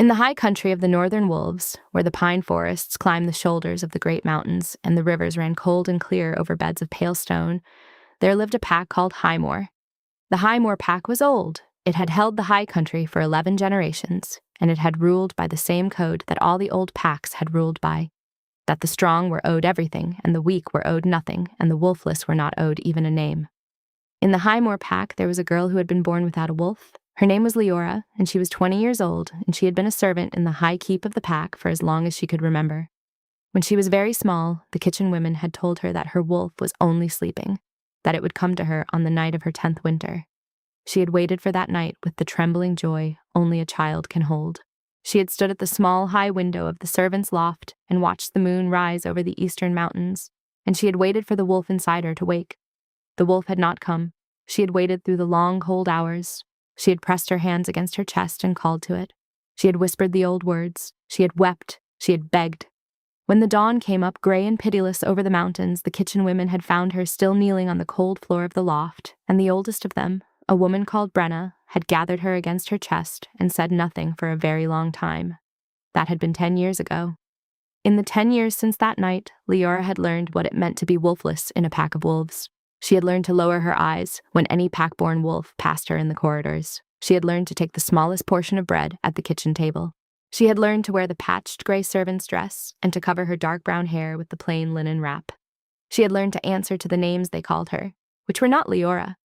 In the high country of the northern wolves, where the pine forests climbed the shoulders of the great mountains and the rivers ran cold and clear over beds of pale stone, there lived a pack called Highmoor. The Highmoor pack was old. It had held the high country for 11 generations, and it had ruled by the same code that all the old packs had ruled by, that the strong were owed everything, and the weak were owed nothing, and the wolfless were not owed even a name. In the Highmoor pack, there was a girl who had been born without a wolf. Her name was Leora, and she was 20 years old, and she had been a servant in the high keep of the pack for as long as she could remember. When she was very small, the kitchen women had told her that her wolf was only sleeping, that it would come to her on the night of her 10th winter. She had waited for that night with the trembling joy only a child can hold. She had stood at the small high window of the servants' loft and watched the moon rise over the eastern mountains, and she had waited for the wolf inside her to wake. The wolf had not come. She had waited through the long, cold hours. She had pressed her hands against her chest and called to it. She had whispered the old words. She had wept. She had begged. When the dawn came up gray and pitiless over the mountains, the kitchen women had found her still kneeling on the cold floor of the loft, and the oldest of them, a woman called Brenna, had gathered her against her chest and said nothing for a very long time. That had been 10 years ago. In the 10 years since that night, Leora had learned what it meant to be wolfless in a pack of wolves. She had learned to lower her eyes when any pack-born wolf passed her in the corridors. She had learned to take the smallest portion of bread at the kitchen table. She had learned to wear the patched gray servant's dress and to cover her dark brown hair with the plain linen wrap. She had learned to answer to the names they called her, which were not Leora.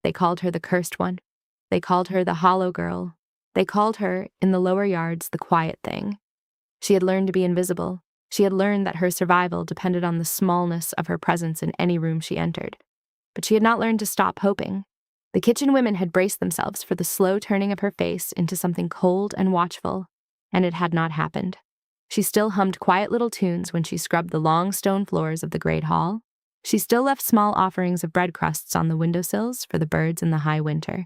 They called her the Cursed One. They called her the Hollow Girl. They called her, in the lower yards, the Quiet Thing. She had learned to be invisible. She had learned that her survival depended on the smallness of her presence in any room she entered. But she had not learned to stop hoping. The kitchen women had braced themselves for the slow turning of her face into something cold and watchful, and it had not happened. She still hummed quiet little tunes when she scrubbed the long stone floors of the great hall. She still left small offerings of bread crusts on the windowsills for the birds in the high winter.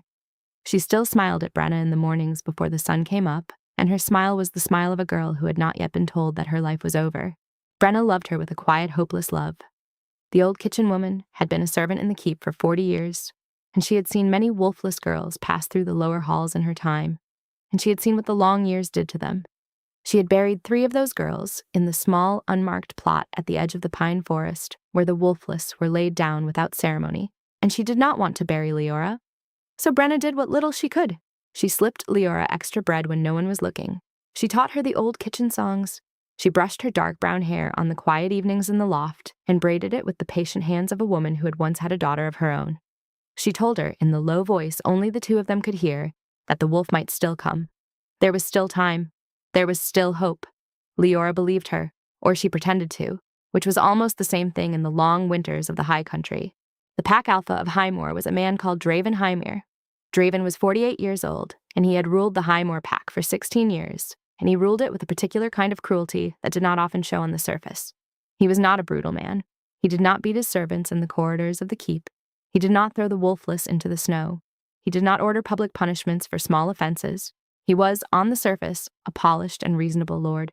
She still smiled at Brenna in the mornings before the sun came up, and her smile was the smile of a girl who had not yet been told that her life was over. Brenna loved her with a quiet, hopeless love. The old kitchen woman had been a servant in the keep for 40 years, and she had seen many wolfless girls pass through the lower halls in her time, and she had seen what the long years did to them. She had buried 3 of those girls in the small, unmarked plot at the edge of the pine forest where the wolfless were laid down without ceremony, and she did not want to bury Leora. So Brenna did what little she could. She slipped Leora extra bread when no one was looking. She taught her the old kitchen songs. She brushed her dark brown hair on the quiet evenings in the loft and braided it with the patient hands of a woman who had once had a daughter of her own. She told her, in the low voice only the 2 of them could hear, that the wolf might still come. There was still time. There was still hope. Leora believed her, or she pretended to, which was almost the same thing in the long winters of the high country. The pack alpha of Highmoor was a man called Draeven Highmoor. Draeven was 48 years old, and he had ruled the Highmoor pack for 16 years, and he ruled it with a particular kind of cruelty that did not often show on the surface. He was not a brutal man. He did not beat his servants in the corridors of the keep. He did not throw the wolfless into the snow. He did not order public punishments for small offenses. He was, on the surface, a polished and reasonable lord.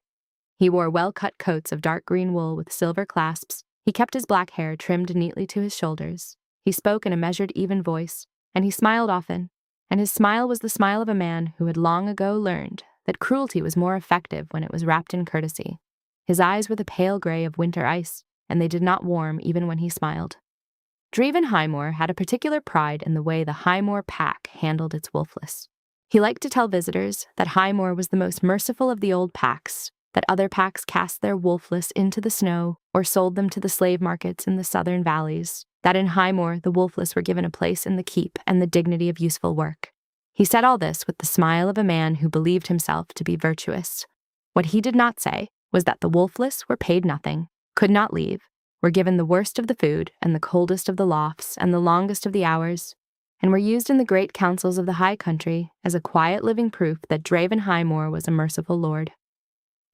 He wore well-cut coats of dark green wool with silver clasps. He kept his black hair trimmed neatly to his shoulders. He spoke in a measured, even voice, and he smiled often, and his smile was the smile of a man who had long ago learned that cruelty was more effective when it was wrapped in courtesy. His eyes were the pale gray of winter ice, and they did not warm even when he smiled. Draeven Highmoor had a particular pride in the way the Highmoor pack handled its wolfless. He liked to tell visitors that Highmoor was the most merciful of the old packs, that other packs cast their wolfless into the snow or sold them to the slave markets in the southern valleys, that in Highmoor the wolfless were given a place in the keep and the dignity of useful work. He said all this with the smile of a man who believed himself to be virtuous. What he did not say was that the wolfless were paid nothing, could not leave, were given the worst of the food and the coldest of the lofts and the longest of the hours, and were used in the great councils of the high country as a quiet living proof that Draeven Highmoor was a merciful lord.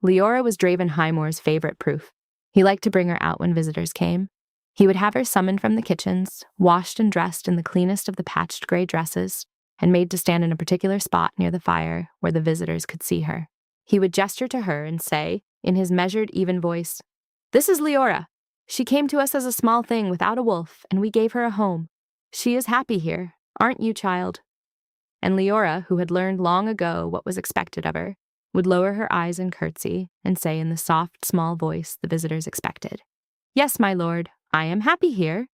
Leora was Draeven Highmoor's favorite proof. He liked to bring her out when visitors came. He would have her summoned from the kitchens, washed and dressed in the cleanest of the patched gray dresses, and made to stand in a particular spot near the fire where the visitors could see her. He would gesture to her and say, in his measured, even voice, "This is Leora. She came to us as a small thing without a wolf, and we gave her a home. She is happy here, aren't you, child?" And Leora, who had learned long ago what was expected of her, would lower her eyes and curtsy and say in the soft, small voice the visitors expected, "Yes, my lord, I am happy here."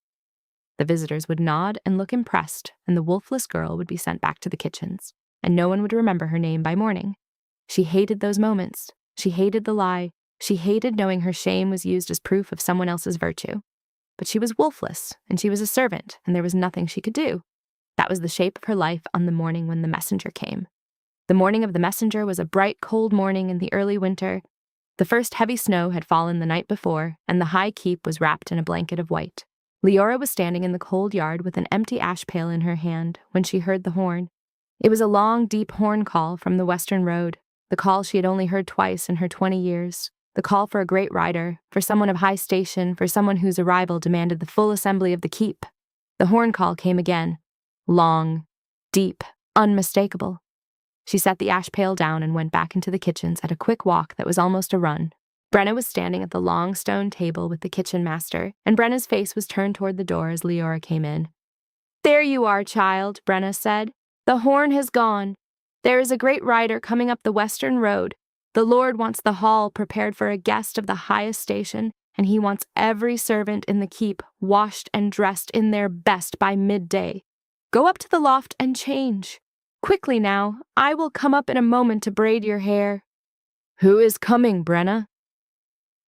The visitors would nod and look impressed, and the wolfless girl would be sent back to the kitchens, and no one would remember her name by morning. She hated those moments. She hated the lie. She hated knowing her shame was used as proof of someone else's virtue. But she was wolfless, and she was a servant, and there was nothing she could do. That was the shape of her life on the morning when the messenger came. The morning of the messenger was a bright, cold morning in the early winter. The first heavy snow had fallen the night before, and the high keep was wrapped in a blanket of white. Leora was standing in the cold yard with an empty ash pail in her hand when she heard the horn. It was a long, deep horn call from the western road, the call she had only heard twice in her 20 years, the call for a great rider, for someone of high station, for someone whose arrival demanded the full assembly of the keep. The horn call came again, long, deep, unmistakable. She set the ash pail down and went back into the kitchens at a quick walk that was almost a run. Brenna was standing at the long stone table with the kitchen master, and Brenna's face was turned toward the door as Leora came in. "There you are, child," Brenna said. "The horn has gone. There is a great rider coming up the western road. The Lord wants the hall prepared for a guest of the highest station, and he wants every servant in the keep washed and dressed in their best by midday. Go up to the loft and change. Quickly now, I will come up in a moment to braid your hair." "Who is coming, Brenna?"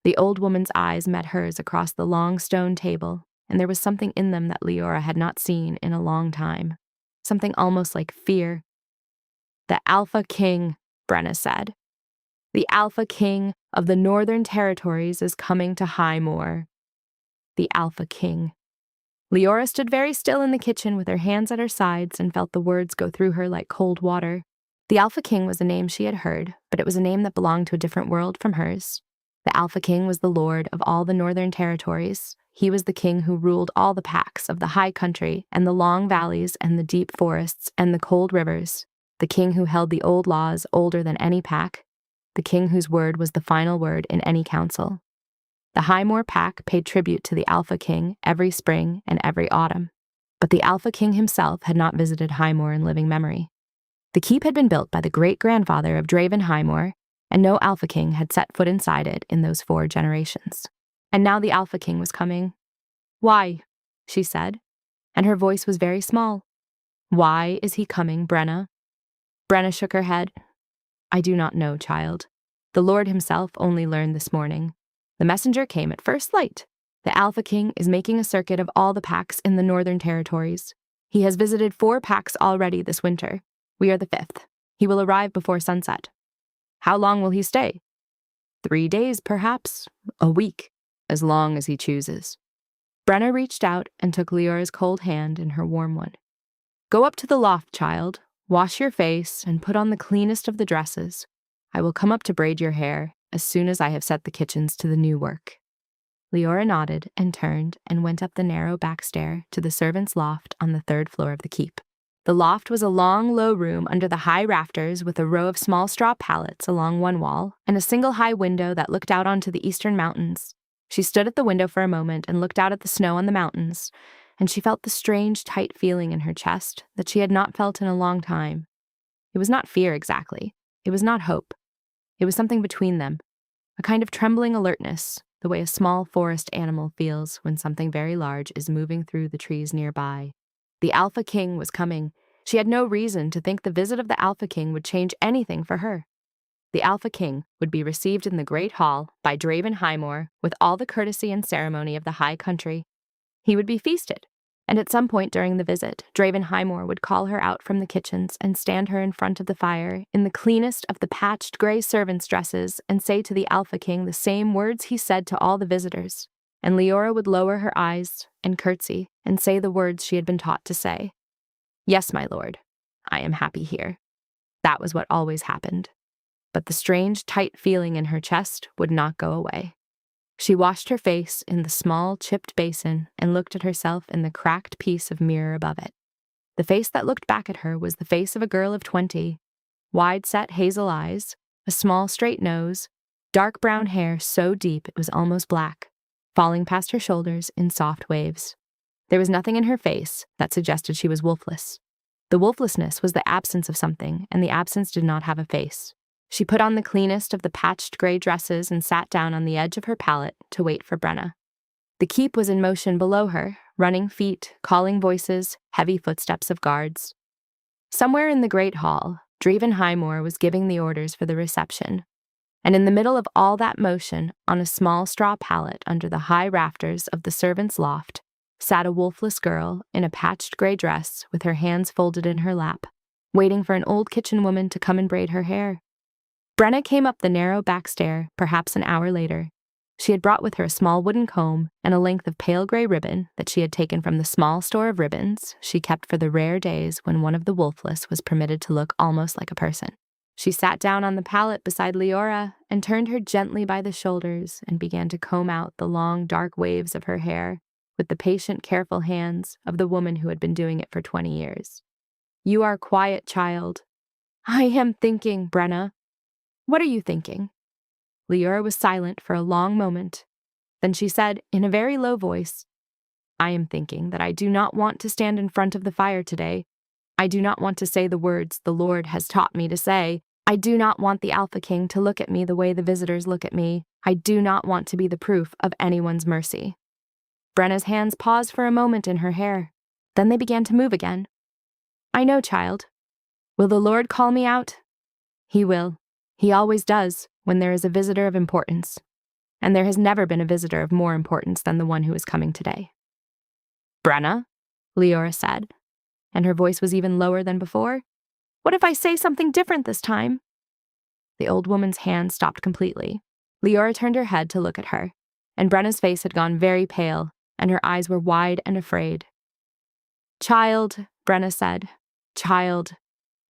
The old woman's eyes met hers across the long stone table, and there was something in them that Leora had not seen in a long time. Something almost like fear. "The Alpha King," Brenna said. "The Alpha King of the Northern Territories is coming to Highmoor." The Alpha King. Leora stood very still in the kitchen with her hands at her sides and felt the words go through her like cold water. The Alpha King was a name she had heard, but it was a name that belonged to a different world from hers. The Alpha King was the lord of all the Northern Territories. He was the king who ruled all the packs of the high country and the long valleys and the deep forests and the cold rivers. The king who held the old laws older than any pack. The king whose word was the final word in any council. The Highmoor pack paid tribute to the Alpha King every spring and every autumn. But the Alpha King himself had not visited Highmoor in living memory. The keep had been built by the great-grandfather of Draeven Highmoor, and no Alpha King had set foot inside it in those 4 generations. And now the Alpha King was coming. "Why?" she said, and her voice was very small. "Why is he coming, Brenna?" Brenna shook her head. "I do not know, child. The Lord himself only learned this morning. The messenger came at first light. The Alpha King is making a circuit of all the packs in the Northern Territories. He has visited 4 packs already this winter. We are the 5th. He will arrive before sunset." "How long will he stay?" 3 days, perhaps. A week. As long as he chooses." Brenna reached out and took Leora's cold hand in her warm one. "Go up to the loft, child. Wash your face and put on the cleanest of the dresses. I will come up to braid your hair as soon as I have set the kitchens to the new work." Leora nodded and turned and went up the narrow back stair to the servants' loft on the 3rd floor of the keep. The loft was a long, low room under the high rafters with a row of small straw pallets along one wall and a single high window that looked out onto the eastern mountains. She stood at the window for a moment and looked out at the snow on the mountains, and she felt the strange, tight feeling in her chest that she had not felt in a long time. It was not fear exactly. It was not hope. It was something between them, a kind of trembling alertness, the way a small forest animal feels when something very large is moving through the trees nearby. The Alpha King was coming. She had no reason to think the visit of the Alpha King would change anything for her. The Alpha King would be received in the great hall by Draeven Highmoor with all the courtesy and ceremony of the high country. He would be feasted, and at some point during the visit, Draeven Highmoor would call her out from the kitchens and stand her in front of the fire in the cleanest of the patched gray servants' dresses and say to the Alpha King the same words he said to all the visitors. And Leora would lower her eyes and curtsy and say the words she had been taught to say. "Yes, my lord, I am happy here." That was what always happened. But the strange, tight feeling in her chest would not go away. She washed her face in the small, chipped basin and looked at herself in the cracked piece of mirror above it. The face that looked back at her was the face of a girl of 20, wide-set hazel eyes, a small, straight nose, dark brown hair so deep it was almost black, falling past her shoulders in soft waves. There was nothing in her face that suggested she was wolfless. The wolflessness was the absence of something, and the absence did not have a face. She put on the cleanest of the patched gray dresses and sat down on the edge of her pallet to wait for Brenna. The keep was in motion below her, running feet, calling voices, heavy footsteps of guards. Somewhere in the great hall, Draeven Highmoor was giving the orders for the reception. And in the middle of all that motion, on a small straw pallet under the high rafters of the servants' loft, sat a wolfless girl in a patched gray dress with her hands folded in her lap, waiting for an old kitchen woman to come and braid her hair. Brenna came up the narrow back stair, perhaps an hour later. She had brought with her a small wooden comb and a length of pale gray ribbon that she had taken from the small store of ribbons she kept for the rare days when one of the wolfless was permitted to look almost like a person. She sat down on the pallet beside Leora and turned her gently by the shoulders and began to comb out the long, dark waves of her hair with the patient, careful hands of the woman who had been doing it for 20 years. "You are quiet, child." "I am thinking, Brenna." "What are you thinking?" Leora was silent for a long moment. Then she said, in a very low voice, "I am thinking that I do not want to stand in front of the fire today. I do not want to say the words the Lord has taught me to say. I do not want the Alpha King to look at me the way the visitors look at me. I do not want to be the proof of anyone's mercy." Brenna's hands paused for a moment in her hair. Then they began to move again. "I know, child. Will the Lord call me out?" "He will. He always does when there is a visitor of importance. And there has never been a visitor of more importance than the one who is coming today." "Brenna," Leora said, and her voice was even lower than before. "What if I say something different this time?" The old woman's hand stopped completely. Leora turned her head to look at her, and Brenna's face had gone very pale, and her eyes were wide and afraid. "Child," Brenna said, "child,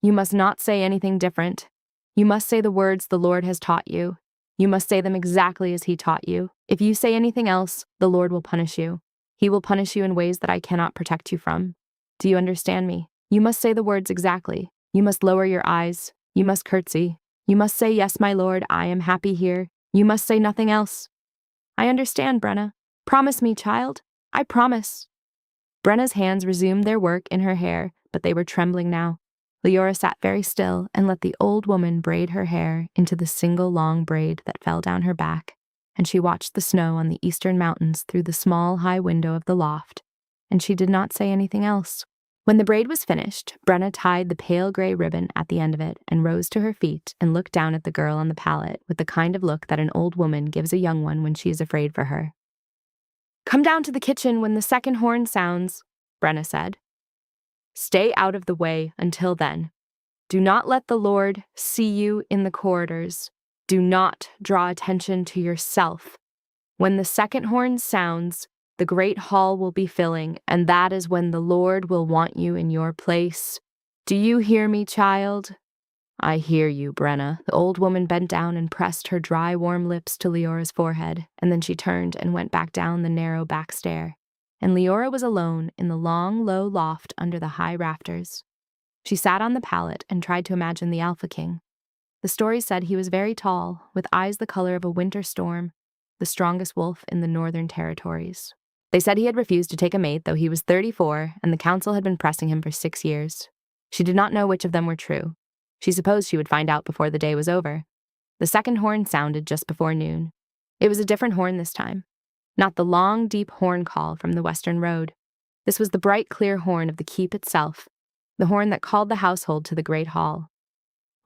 you must not say anything different. You must say the words the Lord has taught you. You must say them exactly as he taught you. If you say anything else, the Lord will punish you. He will punish you in ways that I cannot protect you from. Do you understand me? You must say the words exactly. You must lower your eyes. You must curtsy. You must say, 'Yes, my Lord, I am happy here.' You must say nothing else." "I understand, Brenna. Promise me, child. I promise." Brenna's hands resumed their work in her hair, but they were trembling now. Leora sat very still and let the old woman braid her hair into the single long braid that fell down her back, and she watched the snow on the eastern mountains through the small high window of the loft, and she did not say anything else. When the braid was finished, Brenna tied the pale gray ribbon at the end of it and rose to her feet and looked down at the girl on the pallet with the kind of look that an old woman gives a young one when she is afraid for her. "Come down to the kitchen when the second horn sounds," Brenna said. "Stay out of the way until then. Do not let the Lord see you in the corridors. Do not draw attention to yourself. When the second horn sounds, the great hall will be filling, and that is when the Lord will want you in your place. Do you hear me, child?" "I hear you, Brenna." The old woman bent down and pressed her dry, warm lips to Leora's forehead, and then she turned and went back down the narrow back stair. And Leora was alone in the long, low loft under the high rafters. She sat on the pallet and tried to imagine the Alpha King. The story said he was very tall, with eyes the color of a winter storm, the strongest wolf in the northern territories. They said he had refused to take a mate, though he was 34, and the council had been pressing him for 6 years. She did not know which of them were true. She supposed she would find out before the day was over. The second horn sounded just before noon. It was a different horn this time. Not the long, deep horn call from the western road. This was the bright, clear horn of the keep itself, the horn that called the household to the great hall.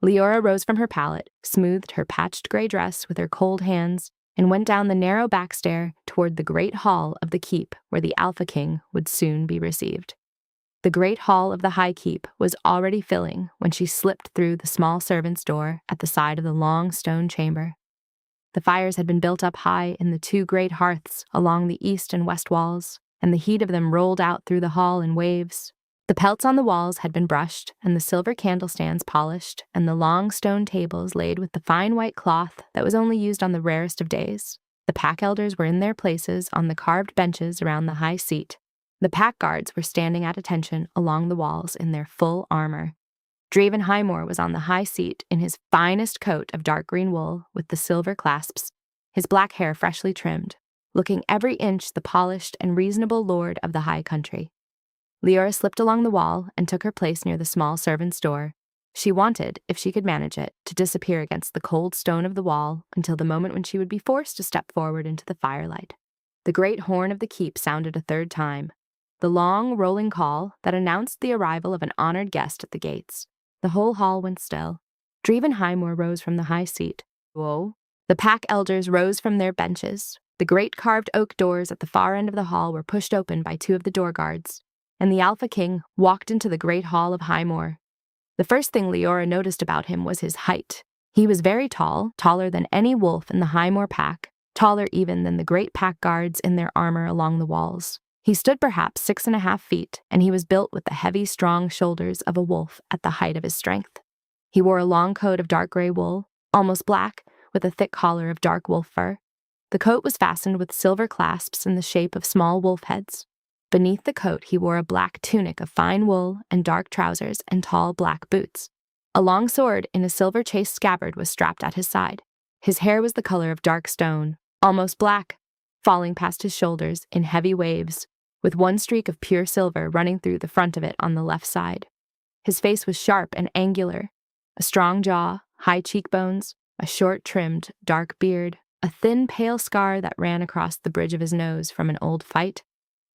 Leora rose from her pallet, smoothed her patched gray dress with her cold hands, and went down the narrow back stair toward the great hall of the keep where the Alpha King would soon be received. The great hall of the high keep was already filling when she slipped through the small servant's door at the side of the long stone chamber. The fires had been built up high in the 2 great hearths along the east and west walls, and the heat of them rolled out through the hall in waves. The pelts on the walls had been brushed, and the silver candlestands polished, and the long stone tables laid with the fine white cloth that was only used on the rarest of days. The pack elders were in their places on the carved benches around the high seat. The pack guards were standing at attention along the walls in their full armor. Draeven Highmoor was on the high seat in his finest coat of dark green wool with the silver clasps, his black hair freshly trimmed, looking every inch the polished and reasonable lord of the high country. Leora slipped along the wall and took her place near the small servant's door. She wanted, if she could manage it, to disappear against the cold stone of the wall until the moment when she would be forced to step forward into the firelight. The great horn of the keep sounded a third time, the long, rolling call that announced the arrival of an honored guest at the gates. The whole hall went still. Draeven Highmoor rose from the high seat. Whoa. The pack elders rose from their benches. The great carved oak doors at the far end of the hall were pushed open by two of the door guards, and the Alpha King walked into the great hall of Highmoor. The first thing Leora noticed about him was his height. He was very tall, taller than any wolf in the Highmoor pack, taller even than the great pack guards in their armor along the walls. He stood perhaps 6.5 feet, and he was built with the heavy, strong shoulders of a wolf at the height of his strength. He wore a long coat of dark gray wool, almost black, with a thick collar of dark wolf fur. The coat was fastened with silver clasps in the shape of small wolf heads. Beneath the coat, he wore a black tunic of fine wool and dark trousers and tall black boots. A long sword in a silver-chased scabbard was strapped at his side. His hair was the color of dark stone, almost black, falling past his shoulders in heavy waves, with one streak of pure silver running through the front of it on the left side. His face was sharp and angular, a strong jaw, high cheekbones, a short, trimmed, dark beard, a thin, pale scar that ran across the bridge of his nose from an old fight.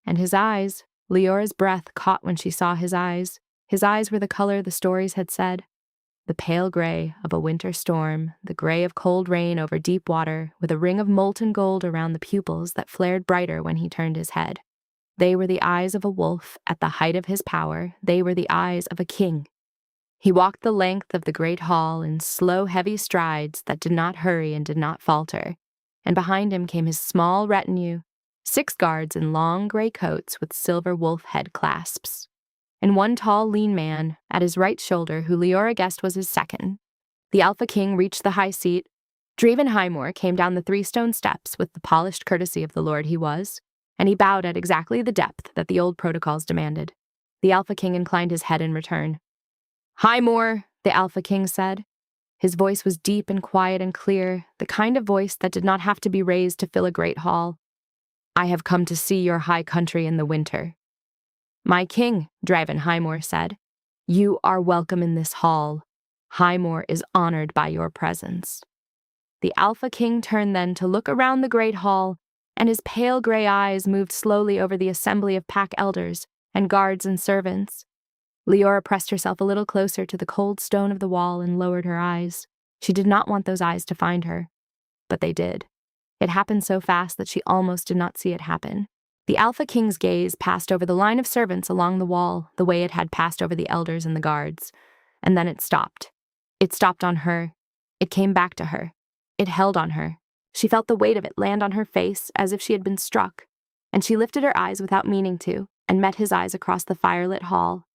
And his eyes, Leora's breath caught when she saw his eyes. His eyes were the color the stories had said. The pale gray of a winter storm, the gray of cold rain over deep water, with a ring of molten gold around the pupils that flared brighter when he turned his head. They were the eyes of a wolf at the height of his power. They were the eyes of a king. He walked the length of the great hall in slow, heavy strides that did not hurry and did not falter, and behind him came his small retinue, 6 guards in long gray coats with silver wolf head clasps, and one tall, lean man at his right shoulder who Leora guessed was his second. The Alpha King reached the high seat. Draeven Highmoor came down the 3 stone steps with the polished courtesy of the lord he was, and he bowed at exactly the depth that the old protocols demanded. The Alpha King inclined his head in return. "Highmoor," the Alpha King said. His voice was deep and quiet and clear, the kind of voice that did not have to be raised to fill a great hall. "I have come to see your high country in the winter." "My king," Draeven Highmoor said, "you are welcome in this hall. Highmoor is honored by your presence." The Alpha King turned then to look around the great hall, and his pale gray eyes moved slowly over the assembly of pack elders and guards and servants. Leora pressed herself a little closer to the cold stone of the wall and lowered her eyes. She did not want those eyes to find her, but they did. It happened so fast that she almost did not see it happen. The Alpha King's gaze passed over the line of servants along the wall the way it had passed over the elders and the guards, and then it stopped. It stopped on her. It came back to her. It held on her. She felt the weight of it land on her face as if she had been struck, and she lifted her eyes without meaning to, and met his eyes across the firelit hall.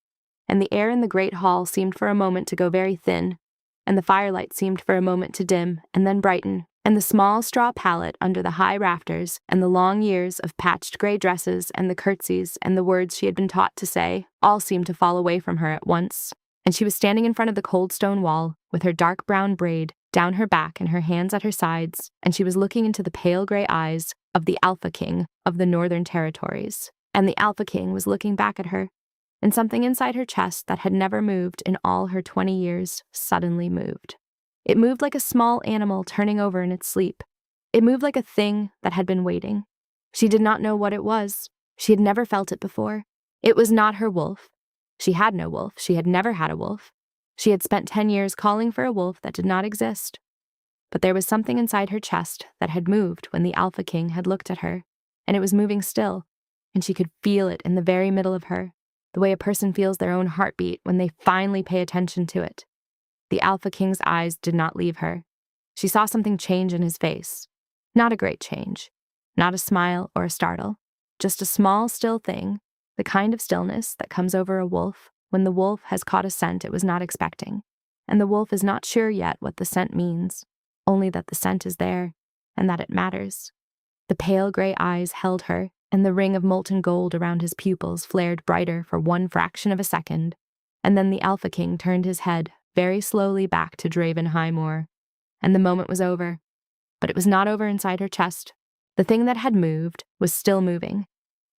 And the air in the great hall seemed for a moment to go very thin, and the firelight seemed for a moment to dim and then brighten, and the small straw pallet under the high rafters and the long years of patched gray dresses and the curtsies and the words she had been taught to say all seemed to fall away from her at once, and she was standing in front of the cold stone wall with her dark brown braid down her back and her hands at her sides, and she was looking into the pale gray eyes of the Alpha King of the Northern Territories, and the Alpha King was looking back at her. And something inside her chest that had never moved in all her 20 years suddenly moved. It moved like a small animal turning over in its sleep. It moved like a thing that had been waiting. She did not know what it was. She had never felt it before. It was not her wolf. She had no wolf. She had never had a wolf. She had spent 10 years calling for a wolf that did not exist. But there was something inside her chest that had moved when the Alpha King had looked at her, and it was moving still, and she could feel it in the very middle of her, the way a person feels their own heartbeat when they finally pay attention to it. The Alpha King's eyes did not leave her. She saw something change in his face. Not a great change. Not a smile or a startle. Just a small, still thing, the kind of stillness that comes over a wolf when the wolf has caught a scent it was not expecting, and the wolf is not sure yet what the scent means, only that the scent is there, and that it matters. The pale gray eyes held her, and the ring of molten gold around his pupils flared brighter for one fraction of a second, and then the Alpha King turned his head very slowly back to Draeven Highmoor, and the moment was over. But it was not over inside her chest. The thing that had moved was still moving.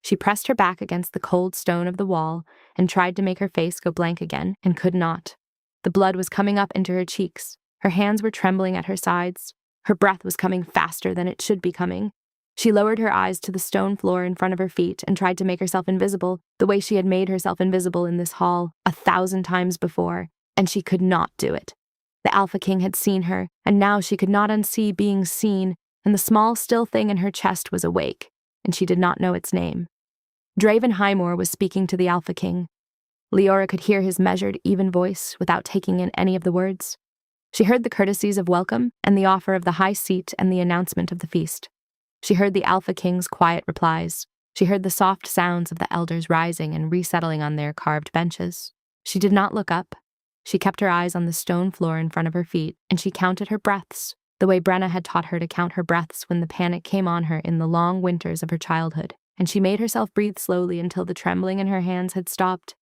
She pressed her back against the cold stone of the wall and tried to make her face go blank again, and could not. The blood was coming up into her cheeks. Her hands were trembling at her sides. Her breath was coming faster than it should be coming. She lowered her eyes to the stone floor in front of her feet and tried to make herself invisible, the way she had made herself invisible in this hall 1,000 times before, and she could not do it. The Alpha King had seen her, and now she could not unsee being seen, and the small, still thing in her chest was awake, and she did not know its name. Draeven Highmoor was speaking to the Alpha King. Leora could hear his measured, even voice without taking in any of the words. She heard the courtesies of welcome and the offer of the high seat and the announcement of the feast. She heard the Alpha King's quiet replies. She heard the soft sounds of the elders rising and resettling on their carved benches. She did not look up. She kept her eyes on the stone floor in front of her feet, and she counted her breaths, the way Brenna had taught her to count her breaths when the panic came on her in the long winters of her childhood, and she made herself breathe slowly until the trembling in her hands had stopped.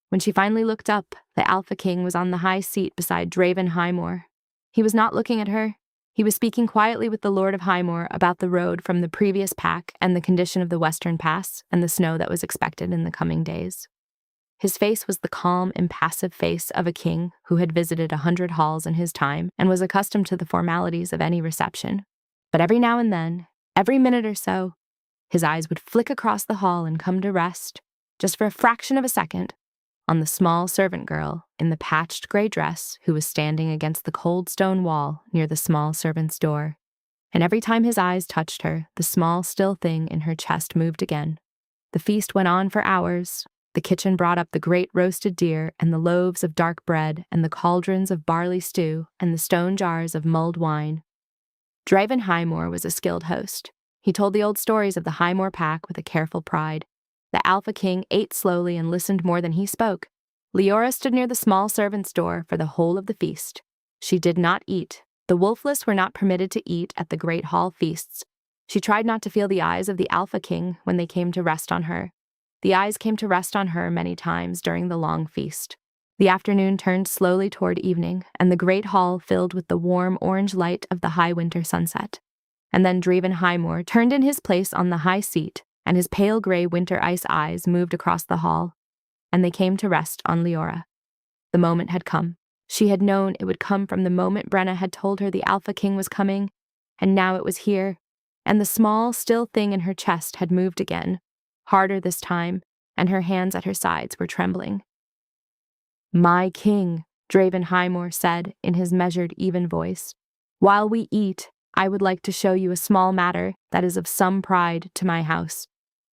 When she finally looked up, the Alpha King was on the high seat beside Draeven Highmoor. He was not looking at her. He was speaking quietly with the Lord of Highmoor about the road from the previous pack and the condition of the Western Pass and the snow that was expected in the coming days. His face was the calm, impassive face of a king who had visited 100 halls in his time and was accustomed to the formalities of any reception. But every now and then, every minute or so, his eyes would flick across the hall and come to rest, just for a fraction of a second, on the small servant girl in the patched gray dress who was standing against the cold stone wall near the small servant's door. And every time his eyes touched her, the small, still thing in her chest moved again. The feast went on for hours. The kitchen brought up the great roasted deer and the loaves of dark bread and the cauldrons of barley stew and the stone jars of mulled wine. Draeven Highmoor was a skilled host. He told the old stories of the Highmoor pack with a careful pride. The Alpha King ate slowly and listened more than he spoke. Leora stood near the small servant's door for the whole of the feast. She did not eat. The wolfless were not permitted to eat at the great hall feasts. She tried not to feel the eyes of the Alpha King when they came to rest on her. The eyes came to rest on her many times during the long feast. The afternoon turned slowly toward evening, and the great hall filled with the warm orange light of the high winter sunset. And then Draeven Highmoor turned in his place on the high seat, and his pale gray winter ice eyes moved across the hall, and they came to rest on Leora. The moment had come. She had known it would come from the moment Brenna had told her the Alpha King was coming, and now it was here, and the small, still thing in her chest had moved again, harder this time, and her hands at her sides were trembling. "My king," Draeven Highmoor said in his measured, even voice, "while we eat, I would like to show you a small matter that is of some pride to my house.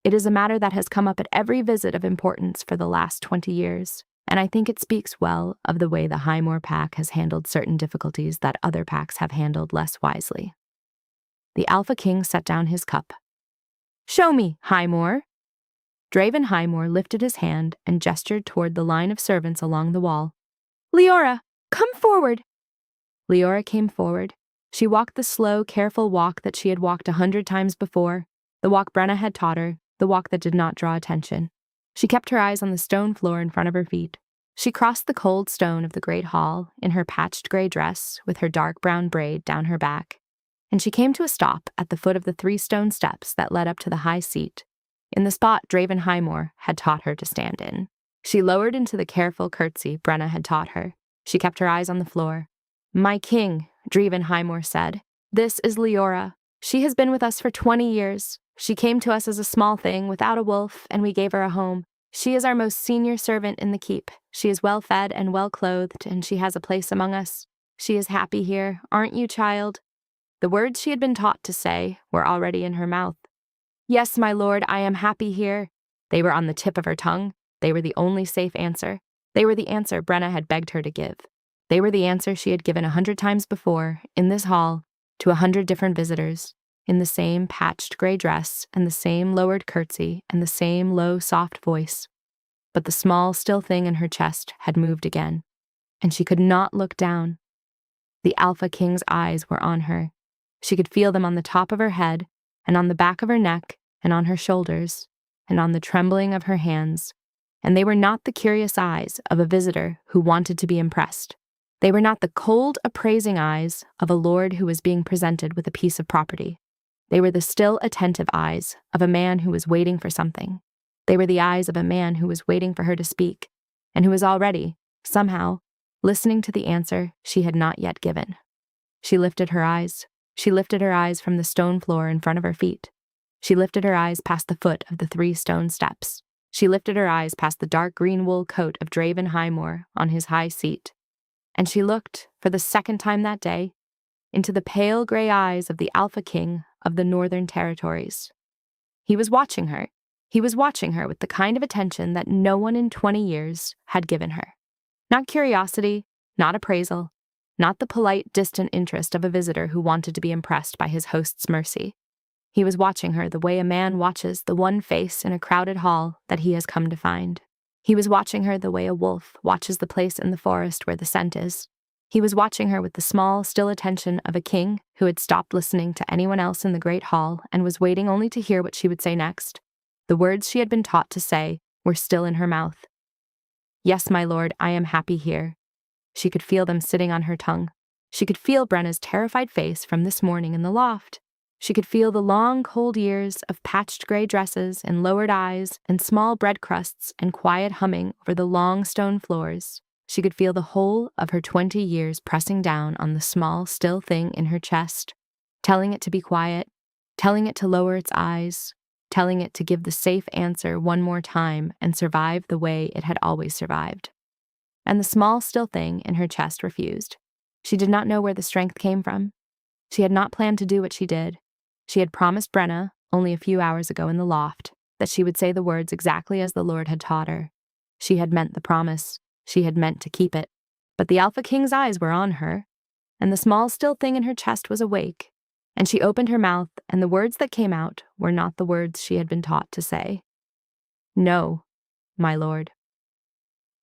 It is a matter that has come up at every visit of importance for the last 20 years, and I think it speaks well of the way the Highmoor pack has handled certain difficulties that other packs have handled less wisely." The Alpha King set down his cup. "Show me, Highmoor." Draeven Highmoor lifted his hand and gestured toward the line of servants along the wall. "Leora, come forward." Leora came forward. She walked the slow, careful walk that she had walked 100 times before, the walk Brenna had taught her, the walk that did not draw attention. She kept her eyes on the stone floor in front of her feet. She crossed the cold stone of the great hall in her patched gray dress with her dark brown braid down her back, and she came to a stop at the foot of the 3 stone steps that led up to the high seat, in the spot Draeven Highmoor had taught her to stand in. She lowered into the careful curtsy Brenna had taught her. She kept her eyes on the floor. "My king," Draeven Highmoor said, "this is Leora. She has been with us for 20 years. She came to us as a small thing without a wolf, and we gave her a home. She is our most senior servant in the keep. She is well fed and well clothed, and she has a place among us. She is happy here, aren't you, child?" The words she had been taught to say were already in her mouth. "Yes, my lord, I am happy here." They were on the tip of her tongue. They were the only safe answer. They were the answer Brenna had begged her to give. They were the answer she had given 100 times before, in this hall, to 100 different visitors, in the same patched gray dress and the same lowered curtsy and the same low, soft voice. But the small, still thing in her chest had moved again, and she could not look down. The Alpha King's eyes were on her. She could feel them on the top of her head, and on the back of her neck, and on her shoulders, and on the trembling of her hands, and they were not the curious eyes of a visitor who wanted to be impressed. They were not the cold, appraising eyes of a lord who was being presented with a piece of property. They were the still, attentive eyes of a man who was waiting for something. They were the eyes of a man who was waiting for her to speak, and who was already, somehow, listening to the answer she had not yet given. She lifted her eyes. She lifted her eyes from the stone floor in front of her feet. She lifted her eyes past the foot of the 3 stone steps. She lifted her eyes past the dark green wool coat of Draeven Highmoor on his high seat. And she looked, for the second time that day, into the pale gray eyes of the Alpha King of the Northern Territories. He was watching her. He was watching her with the kind of attention that no one in 20 years had given her. Not curiosity, not appraisal, not the polite, distant interest of a visitor who wanted to be impressed by his host's mercy. He was watching her the way a man watches the one face in a crowded hall that he has come to find. He was watching her the way a wolf watches the place in the forest where the scent is. He was watching her with the small, still attention of a king who had stopped listening to anyone else in the great hall and was waiting only to hear what she would say next. The words she had been taught to say were still in her mouth. "Yes, my lord, I am happy here." She could feel them sitting on her tongue. She could feel Brenna's terrified face from this morning in the loft. She could feel the long, cold years of patched gray dresses and lowered eyes and small bread crusts and quiet humming over the long stone floors. She could feel the whole of her 20 years pressing down on the small, still thing in her chest, telling it to be quiet, telling it to lower its eyes, telling it to give the safe answer one more time and survive the way it had always survived. And the small, still thing in her chest refused. She did not know where the strength came from. She had not planned to do what she did. She had promised Brenna, only a few hours ago in the loft, that she would say the words exactly as the Lord had taught her. She had meant the promise. She had meant to keep it. But the Alpha King's eyes were on her, and the small, still thing in her chest was awake, and she opened her mouth, and the words that came out were not the words she had been taught to say. "No, my lord."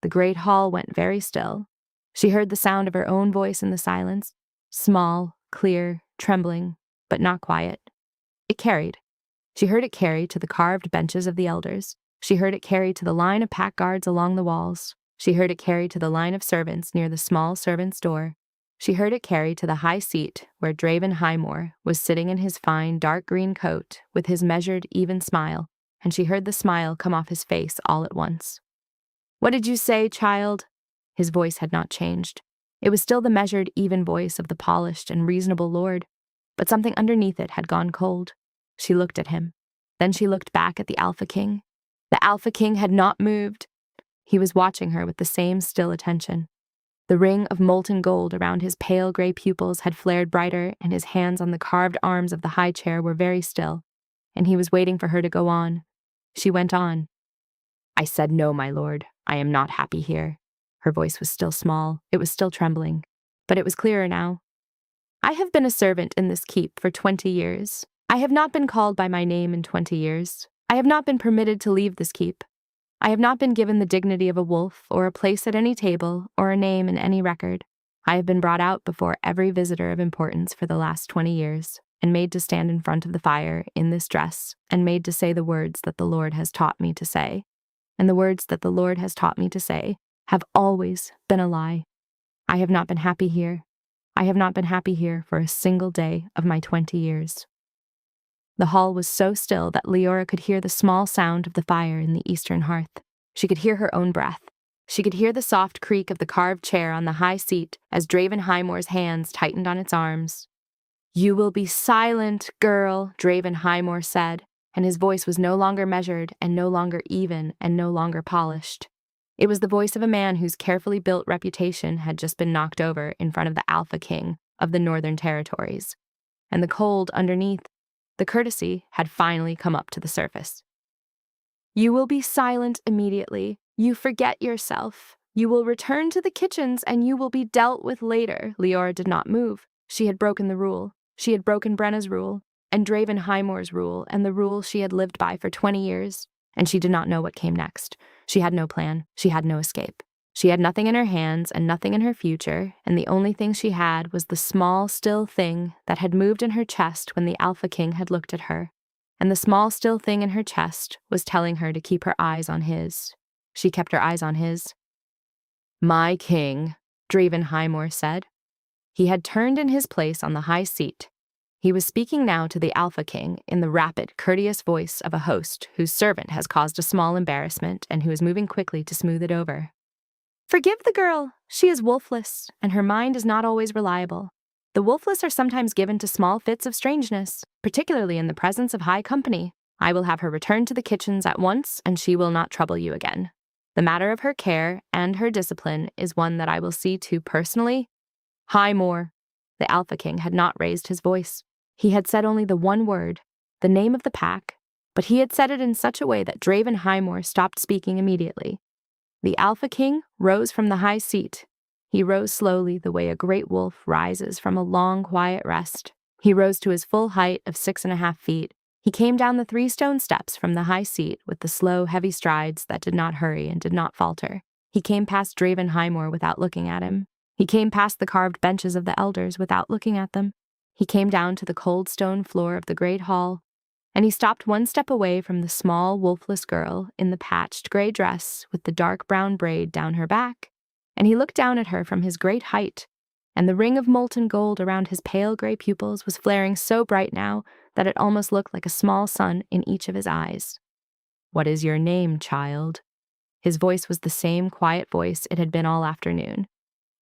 The great hall went very still. She heard the sound of her own voice in the silence, small, clear, trembling, but not quiet. It carried. She heard it carry to the carved benches of the elders. She heard it carry to the line of pack guards along the walls. She heard it carry to the line of servants near the small servants' door. She heard it carry to the high seat where Draeven Highmoor was sitting in his fine dark green coat with his measured, even smile, and she heard the smile come off his face all at once. "What did you say, child?" His voice had not changed. It was still the measured, even voice of the polished and reasonable lord, but something underneath it had gone cold. She looked at him. Then she looked back at the Alpha King. The Alpha King had not moved. He was watching her with the same still attention. The ring of molten gold around his pale gray pupils had flared brighter, and his hands on the carved arms of the high chair were very still, and he was waiting for her to go on. She went on. "I said no, my lord. I am not happy here." Her voice was still small. It was still trembling, but it was clearer now. "I have been a servant in this keep for 20 years. I have not been called by my name in 20 years. I have not been permitted to leave this keep. I have not been given the dignity of a wolf or a place at any table or a name in any record. I have been brought out before every visitor of importance for the last 20 years and made to stand in front of the fire in this dress and made to say the words that the Lord has taught me to say. And the words that the Lord has taught me to say have always been a lie. I have not been happy here. I have not been happy here for a single day of my 20 years. The hall was so still that Leora could hear the small sound of the fire in the eastern hearth. She could hear her own breath. She could hear the soft creak of the carved chair on the high seat as Draeven Highmoor's hands tightened on its arms. "You will be silent, girl," Draeven Highmoor said, and his voice was no longer measured and no longer even and no longer polished. It was the voice of a man whose carefully built reputation had just been knocked over in front of the Alpha King of the Northern Territories. And the cold underneath, the courtesy, had finally come up to the surface. "You will be silent immediately. You forget yourself. You will return to the kitchens and you will be dealt with later." Leora did not move. She had broken the rule. She had broken Brenna's rule, and Draeven Highmoor's rule, and the rule she had lived by for 20 years. And she did not know what came next. She had no plan. She had no escape. She had nothing in her hands and nothing in her future, and the only thing she had was the small, still thing that had moved in her chest when the Alpha King had looked at her. And the small, still thing in her chest was telling her to keep her eyes on his. She kept her eyes on his. "My king," Draeven Highmoor said. He had turned in his place on the high seat. He was speaking now to the Alpha King in the rapid, courteous voice of a host whose servant has caused a small embarrassment and who is moving quickly to smooth it over. Forgive the girl. She is wolfless, and her mind is not always reliable. The wolfless are sometimes given to small fits of strangeness, particularly in the presence of high company. I will have her return to the kitchens at once, and she will not trouble you again. The matter of her care and her discipline is one that I will see to personally. Highmoor. The Alpha King had not raised his voice. He had said only the one word, the name of the pack, but he had said it in such a way that Draeven Highmoor stopped speaking immediately. The Alpha King rose from the high seat. He rose slowly the way a great wolf rises from a long, quiet rest. He rose to his full height of 6.5 feet. He came down the 3 stone steps from the high seat with the slow, heavy strides that did not hurry and did not falter. He came past Draeven Highmoor without looking at him. He came past the carved benches of the elders without looking at them. He came down to the cold stone floor of the great hall, and he stopped 1 step away from the small, wolfless girl in the patched gray dress with the dark brown braid down her back, and he looked down at her from his great height, and the ring of molten gold around his pale gray pupils was flaring so bright now that it almost looked like a small sun in each of his eyes. "What is your name, child?" His voice was the same quiet voice it had been all afternoon,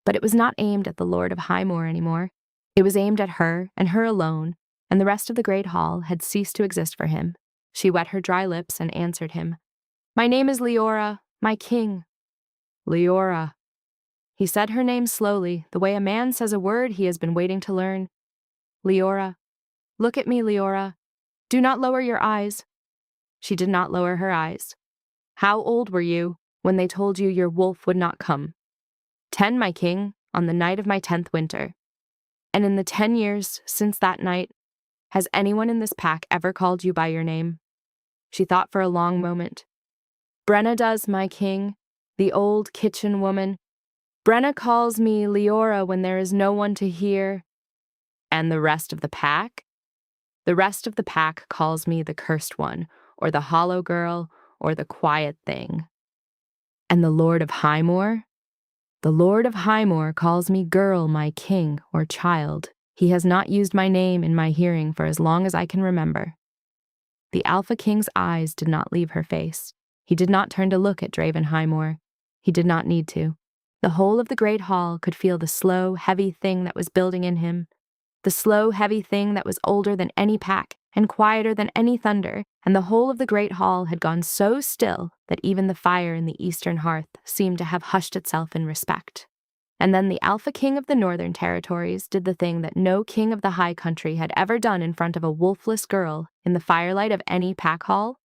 but it was not aimed at the Lord of Highmoor anymore. It was aimed at her and her alone, and the rest of the great hall had ceased to exist for him. She wet her dry lips and answered him. "My name is Leora, my king." Leora. He said her name slowly, the way a man says a word he has been waiting to learn. "Leora. Look at me, Leora. Do not lower your eyes." She did not lower her eyes. "How old were you when they told you your wolf would not come?" 10, my king, on the night of my 10th winter. And in the 10 years since that night, has anyone in this pack ever called you by your name?" She thought for a long moment. "Brenna does, my king, the old kitchen woman. Brenna calls me Leora when there is no one to hear." "And the rest of the pack?" "The rest of the pack calls me the cursed one, or the hollow girl, or the quiet thing." "And the Lord of Highmoor?" "The Lord of Highmoor calls me girl, my king, or child. He has not used my name in my hearing for as long as I can remember." The Alpha King's eyes did not leave her face. He did not turn to look at Draeven Highmoor. He did not need to. The whole of the great hall could feel the slow, heavy thing that was building in him. The slow, heavy thing that was older than any pack and quieter than any thunder, and the whole of the great hall had gone so still that even the fire in the eastern hearth seemed to have hushed itself in respect. And then the Alpha King of the Northern Territories did the thing that no king of the High Country had ever done in front of a wolfless girl in the firelight of any pack hall.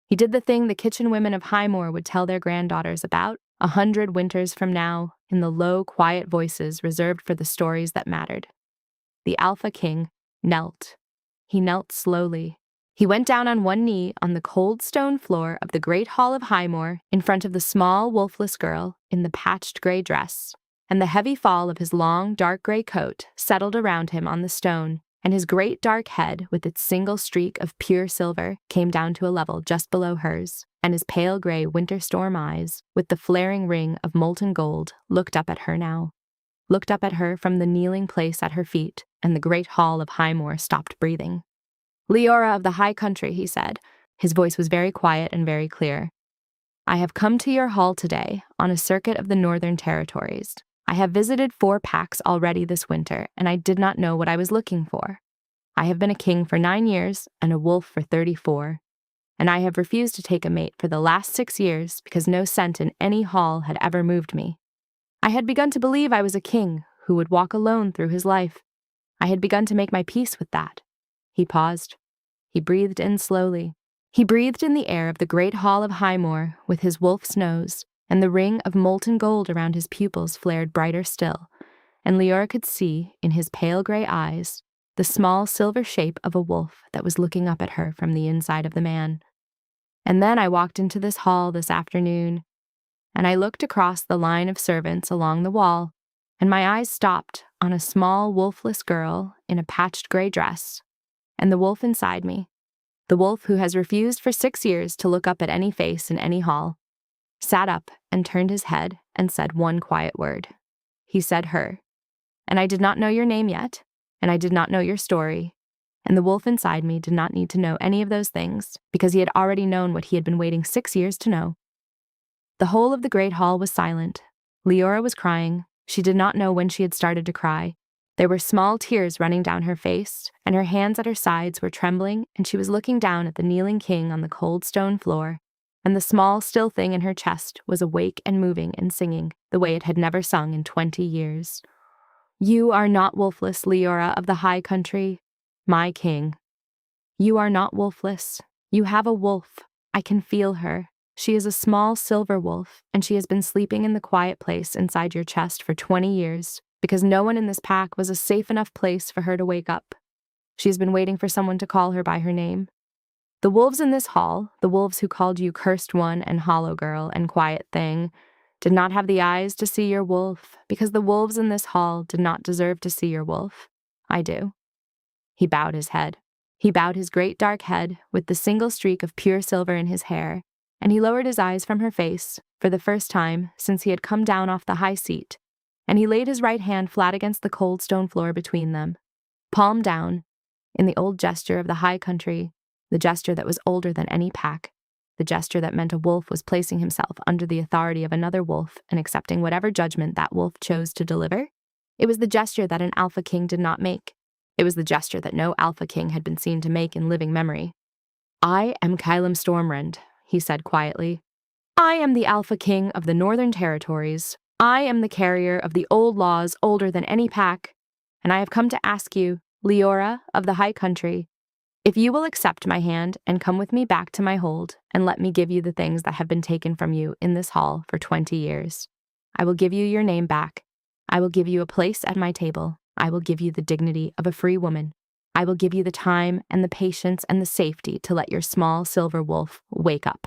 He did the thing the kitchen women of Highmoor would tell their granddaughters about 100 winters from now in the low, quiet voices reserved for the stories that mattered. The Alpha King knelt. He knelt slowly. He went down on one knee on the cold stone floor of the great hall of Highmoor in front of the small, wolfless girl in the patched gray dress, and the heavy fall of his long, dark gray coat settled around him on the stone, and his great dark head, with its single streak of pure silver, came down to a level just below hers, and his pale gray winter storm eyes, with the flaring ring of molten gold, looked up at her now. Looked up at her from the kneeling place at her feet, and the great hall of Highmoor stopped breathing. "Leora of the High Country," he said. His voice was very quiet and very clear. "I have come to your hall today on a circuit of the Northern Territories. I have visited 4 packs already this winter, and I did not know what I was looking for. I have been a king for 9 years and a wolf for 34, and I have refused to take a mate for the last 6 years because no scent in any hall had ever moved me. I had begun to believe I was a king who would walk alone through his life. I had begun to make my peace with that." He paused. He breathed in slowly. He breathed in the air of the great hall of Highmoor with his wolf's nose, and the ring of molten gold around his pupils flared brighter still, and Leora could see, in his pale gray eyes, the small silver shape of a wolf that was looking up at her from the inside of the man. "And then I walked into this hall this afternoon, and I looked across the line of servants along the wall, and my eyes stopped on a small wolfless girl in a patched gray dress, and the wolf inside me, the wolf who has refused for 6 years to look up at any face in any hall, sat up and turned his head and said one quiet word. He said her. And I did not know your name yet, and I did not know your story, and the wolf inside me did not need to know any of those things because he had already known what he had been waiting 6 years to know. The whole of the great hall was silent, Leora was crying. She did not know when she had started to cry. There were small tears running down her face, and her hands at her sides were trembling, and she was looking down at the kneeling king on the cold stone floor, and the small, still thing in her chest was awake and moving and singing the way it had never sung in 20 years. You are not wolfless, Leora of the high country, my king. You are not wolfless. You have a wolf. I can feel her. She is a small silver wolf, and she has been sleeping in the quiet place inside your chest for 20 years, because no one in this pack was a safe enough place for her to wake up. She has been waiting for someone to call her by her name. The wolves in this hall, the wolves who called you Cursed One and Hollow Girl and Quiet Thing, did not have the eyes to see your wolf, because the wolves in this hall did not deserve to see your wolf. I do. He bowed his head. He bowed his great dark head with the single streak of pure silver in his hair, and he lowered his eyes from her face, for the first time since he had come down off the high seat, and he laid his right hand flat against the cold stone floor between them, palm down, in the old gesture of the high country, the gesture that was older than any pack, the gesture that meant a wolf was placing himself under the authority of another wolf and accepting whatever judgment that wolf chose to deliver. It was the gesture that an alpha king did not make. It was the gesture that no alpha king had been seen to make in living memory. I am Caelum Stormrend, he said quietly. I am the alpha king of the Northern Territories. I am the carrier of the old laws older than any pack, and I have come to ask you, Leora of the high country, if you will accept my hand and come with me back to my hold and let me give you the things that have been taken from you in this hall for 20 years. I will give you your name back. I will give you a place at my table. I will give you the dignity of a free woman. I will give you the time and the patience and the safety to let your small silver wolf wake up.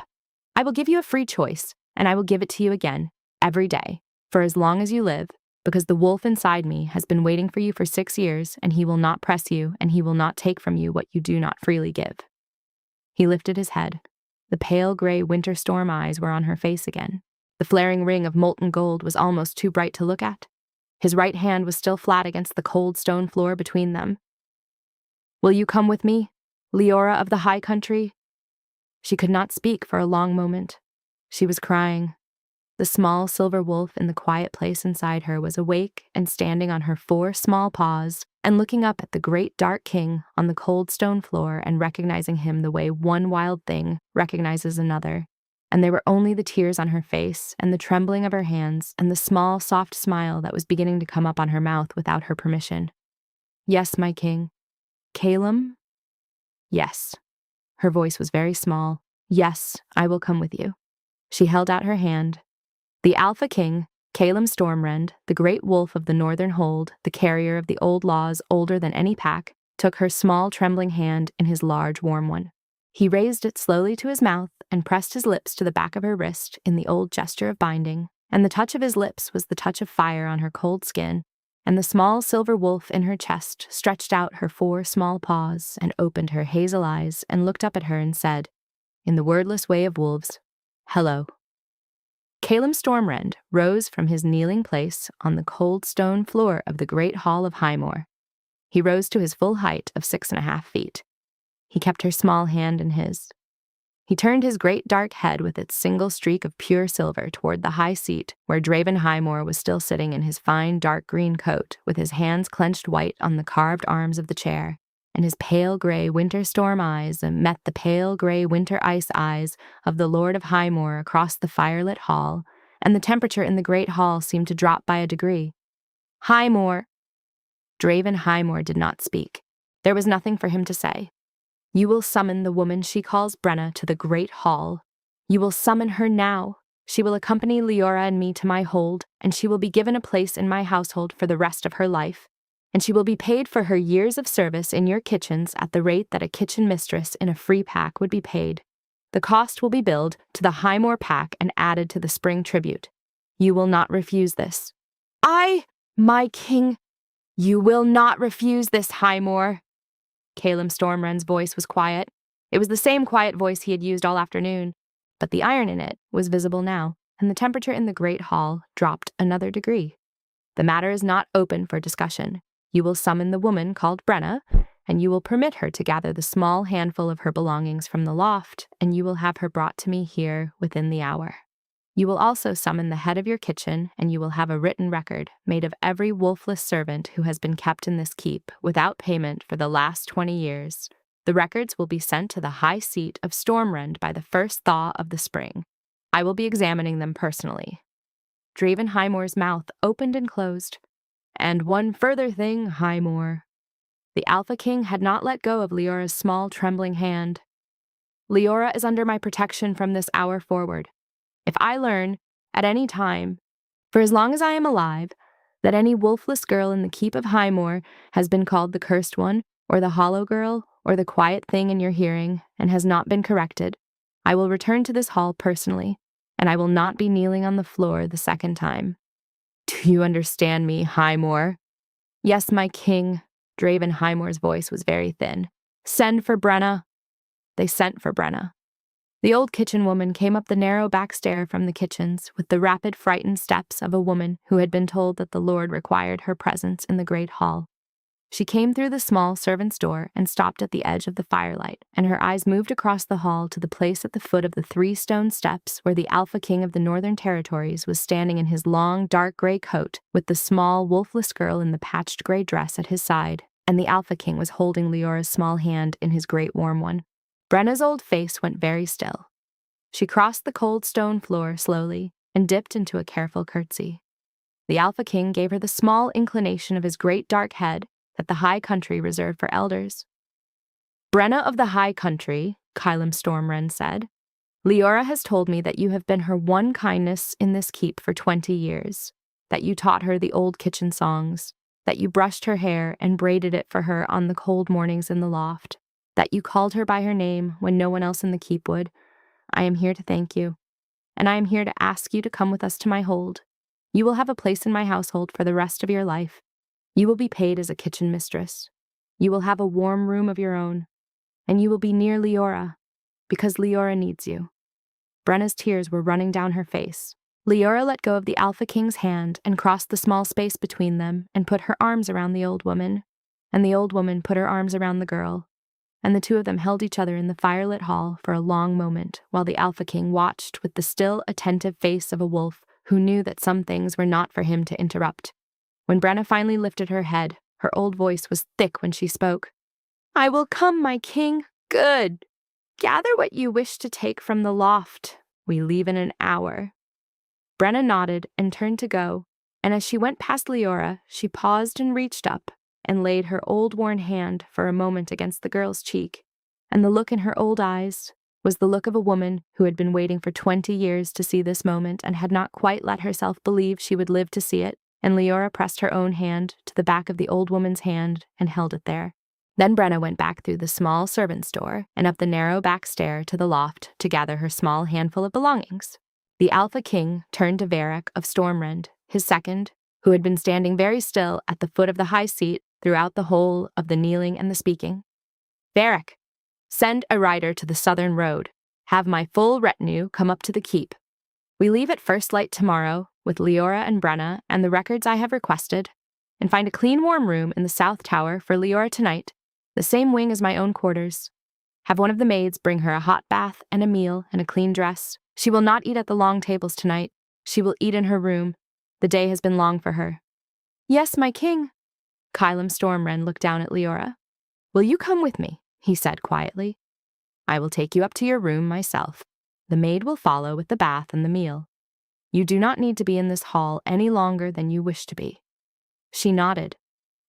I will give you a free choice, and I will give it to you again, every day, for as long as you live, because the wolf inside me has been waiting for you for 6 years, and he will not press you, and he will not take from you what you do not freely give. He lifted his head. The pale gray winter storm eyes were on her face again. The flaring ring of molten gold was almost too bright to look at. His right hand was still flat against the cold stone floor between them. Will you come with me, Leora of the high country? She could not speak for a long moment. She was crying. The small silver wolf in the quiet place inside her was awake and standing on her 4 small paws and looking up at the great dark king on the cold stone floor and recognizing him the way one wild thing recognizes another. And there were only the tears on her face and the trembling of her hands and the small, soft smile that was beginning to come up on her mouth without her permission. Yes, my king. Caelum? Yes. Her voice was very small. Yes, I will come with you. She held out her hand. The Alpha King, Caelum Stormrend, the great wolf of the northern hold, the carrier of the old laws older than any pack, took her small, trembling hand in his large, warm one. He raised it slowly to his mouth and pressed his lips to the back of her wrist in the old gesture of binding, and the touch of his lips was the touch of fire on her cold skin, and the small silver wolf in her chest stretched out her 4 small paws and opened her hazel eyes and looked up at her and said, in the wordless way of wolves, hello. Caelum Stormrend rose from his kneeling place on the cold stone floor of the great hall of Highmoor. He rose to his full height of 6.5 feet. He kept her small hand in his. He turned his great dark head with its single streak of pure silver toward the high seat where Draeven Highmoor was still sitting in his fine dark green coat with his hands clenched white on the carved arms of the chair, and his pale gray winter storm eyes met the pale gray winter ice eyes of the Lord of Highmoor across the firelit hall, and the temperature in the great hall seemed to drop by a degree. Highmoor! Draeven Highmoor did not speak. There was nothing for him to say. You will summon the woman she calls Brenna to the great hall. You will summon her now. She will accompany Leora and me to my hold, and she will be given a place in my household for the rest of her life. And she will be paid for her years of service in your kitchens at the rate that a kitchen mistress in a free pack would be paid. The cost will be billed to the Highmoor pack and added to the spring tribute. You will not refuse this. My king, you will not refuse this, Highmoor. Caelum Stormrend's voice was quiet. It was the same quiet voice he had used all afternoon, but the iron in it was visible now, and the temperature in the great hall dropped another degree. The matter is not open for discussion. You will summon the woman called Brenna, and you will permit her to gather the small handful of her belongings from the loft, and you will have her brought to me here within the hour. You will also summon the head of your kitchen, and you will have a written record made of every wolfless servant who has been kept in this keep without payment for the last 20 years. The records will be sent to the high seat of Stormrend by the first thaw of the spring. I will be examining them personally." Draeven Highmoor's mouth opened and closed. "And one further thing, Highmoor." The Alpha King had not let go of Leora's small, trembling hand. "Leora is under my protection from this hour forward. If I learn, at any time, for as long as I am alive, that any wolfless girl in the keep of Highmoor has been called the Cursed One, or the Hollow Girl, or the Quiet Thing in your hearing, and has not been corrected, I will return to this hall personally, and I will not be kneeling on the floor the second time. Do you understand me, Highmoor?" "Yes, my king." Draeven Highmoor's voice was very thin. "Send for Brenna." They sent for Brenna. The old kitchen woman came up the narrow back stair from the kitchens with the rapid, frightened steps of a woman who had been told that the Lord required her presence in the great hall. She came through the small servant's door and stopped at the edge of the firelight, and her eyes moved across the hall to the place at the foot of the 3 stone steps where the Alpha King of the Northern Territories was standing in his long, dark gray coat with the small, wolfless girl in the patched gray dress at his side, and the Alpha King was holding Leora's small hand in his great warm one. Brenna's old face went very still. She crossed the cold stone floor slowly and dipped into a careful curtsy. The Alpha King gave her the small inclination of his great dark head that the high country reserved for elders. "Brenna of the high country," Caelum Stormrend said, "Leora has told me that you have been her one kindness in this keep for 20 years, that you taught her the old kitchen songs, that you brushed her hair and braided it for her on the cold mornings in the loft, that you called her by her name when no one else in the keep would. I am here to thank you, and I am here to ask you to come with us to my hold. You will have a place in my household for the rest of your life. You will be paid as a kitchen mistress. You will have a warm room of your own, and you will be near Leora, because Leora needs you." Brenna's tears were running down her face. Leora let go of the Alpha King's hand and crossed the small space between them and put her arms around the old woman, and the old woman put her arms around the girl, and the two of them held each other in the firelit hall for a long moment while the Alpha King watched with the still, attentive face of a wolf who knew that some things were not for him to interrupt. When Brenna finally lifted her head, her old voice was thick when she spoke. "I will come, my king. Good. Gather what you wish to take from the loft. We leave in an hour." Brenna nodded and turned to go, and as she went past Leora, she paused and reached up and laid her old worn hand for a moment against the girl's cheek, and the look in her old eyes was the look of a woman who had been waiting for 20 years to see this moment and had not quite let herself believe she would live to see it, and Leora pressed her own hand to the back of the old woman's hand and held it there. Then Brenna went back through the small servant's door and up the narrow back stair to the loft to gather her small handful of belongings. The Alpha King turned to Varric of Stormrend, his second, who had been standing very still at the foot of the high seat throughout the whole of the kneeling and the speaking. "Varric, send a rider to the southern road. Have my full retinue come up to the keep. We leave at first light tomorrow with Leora and Brenna and the records I have requested, and find a clean warm room in the south tower for Leora tonight, the same wing as my own quarters. Have one of the maids bring her a hot bath and a meal and a clean dress. She will not eat at the long tables tonight. She will eat in her room. The day has been long for her." "Yes, my king." Caelum Stormrend looked down at Leora. "Will you come with me?" he said quietly. "I will take you up to your room myself. The maid will follow with the bath and the meal. You do not need to be in this hall any longer than you wish to be." She nodded.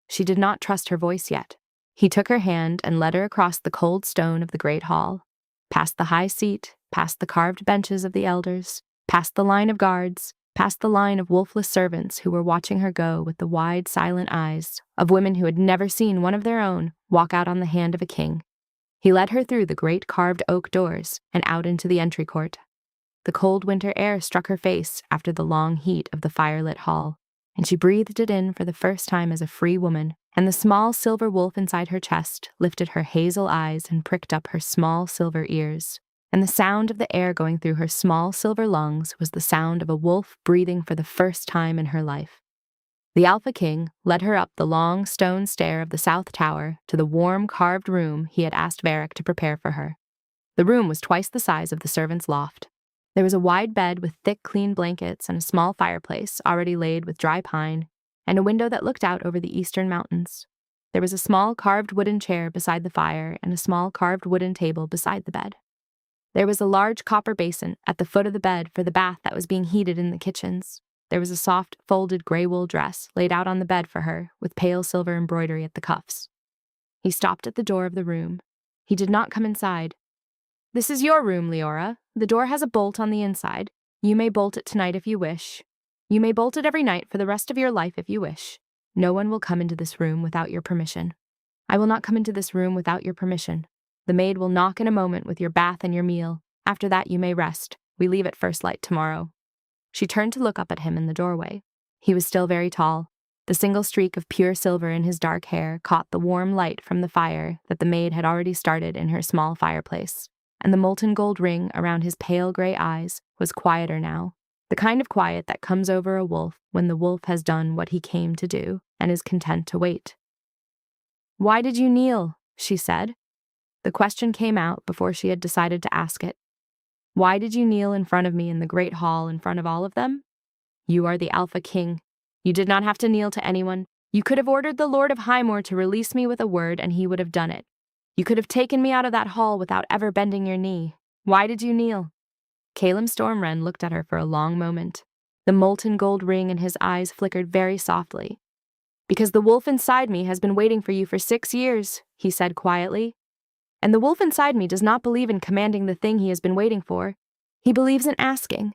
She did not trust her voice yet. He took her hand and led her across the cold stone of the great hall, past the high seat, past the carved benches of the elders, past the line of guards, past the line of wolfless servants who were watching her go with the wide, silent eyes of women who had never seen one of their own walk out on the hand of a king. He led her through the great carved oak doors and out into the entry court. The cold winter air struck her face after the long heat of the firelit hall, and she breathed it in for the first time as a free woman, and the small silver wolf inside her chest lifted her hazel eyes and pricked up her small silver ears. And the sound of the air going through her small silver lungs was the sound of a wolf breathing for the first time in her life. The Alpha King led her up the long stone stair of the south tower to the warm carved room he had asked Varric to prepare for her. The room was twice the size of the servants' loft. There was a wide bed with thick, clean blankets and a small fireplace already laid with dry pine, and a window that looked out over the eastern mountains. There was a small carved wooden chair beside the fire and a small carved wooden table beside the bed. There was a large copper basin at the foot of the bed for the bath that was being heated in the kitchens. There was a soft, folded gray wool dress laid out on the bed for her, with pale silver embroidery at the cuffs. He stopped at the door of the room. He did not come inside. "This is your room, Leora. The door has a bolt on the inside. You may bolt it tonight if you wish. You may bolt it every night for the rest of your life if you wish. No one will come into this room without your permission. I will not come into this room without your permission. The maid will knock in a moment with your bath and your meal. After that you may rest. We leave at first light tomorrow." She turned to look up at him in the doorway. He was still very tall. The single streak of pure silver in his dark hair caught the warm light from the fire that the maid had already started in her small fireplace, and the molten gold ring around his pale gray eyes was quieter now, the kind of quiet that comes over a wolf when the wolf has done what he came to do and is content to wait. "Why did you kneel?" she said. The question came out before she had decided to ask it. "Why did you kneel in front of me in the great hall in front of all of them? You are the Alpha King. You did not have to kneel to anyone. You could have ordered the Lord of Highmoor to release me with a word and he would have done it. You could have taken me out of that hall without ever bending your knee. Why did you kneel?" Caelum Stormrend looked at her for a long moment. The molten gold ring in his eyes flickered very softly. "Because the wolf inside me has been waiting for you for 6 years, he said quietly. And the wolf inside me does not believe in commanding the thing he has been waiting for. He believes in asking.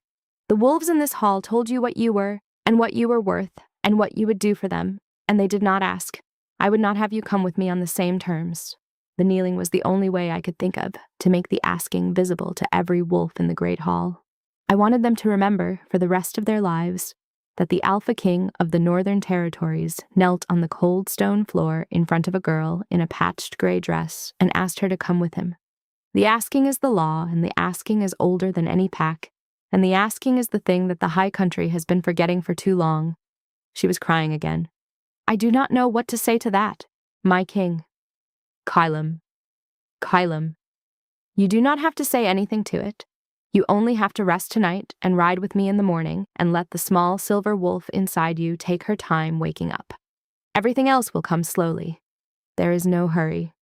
The wolves in this hall told you what you were, and what you were worth, and what you would do for them, and they did not ask. I would not have you come with me on the same terms. The kneeling was the only way I could think of to make the asking visible to every wolf in the great hall. I wanted them to remember, for the rest of their lives, that the Alpha King of the Northern Territories knelt on the cold stone floor in front of a girl in a patched gray dress and asked her to come with him. The asking is the law, and the asking is older than any pack, and the asking is the thing that the high country has been forgetting for too long." She was crying again. "I do not know what to say to that, my king." "Caelum. Caelum. You do not have to say anything to it. You only have to rest tonight and ride with me in the morning and let the small silver wolf inside you take her time waking up. Everything else will come slowly. There is no hurry.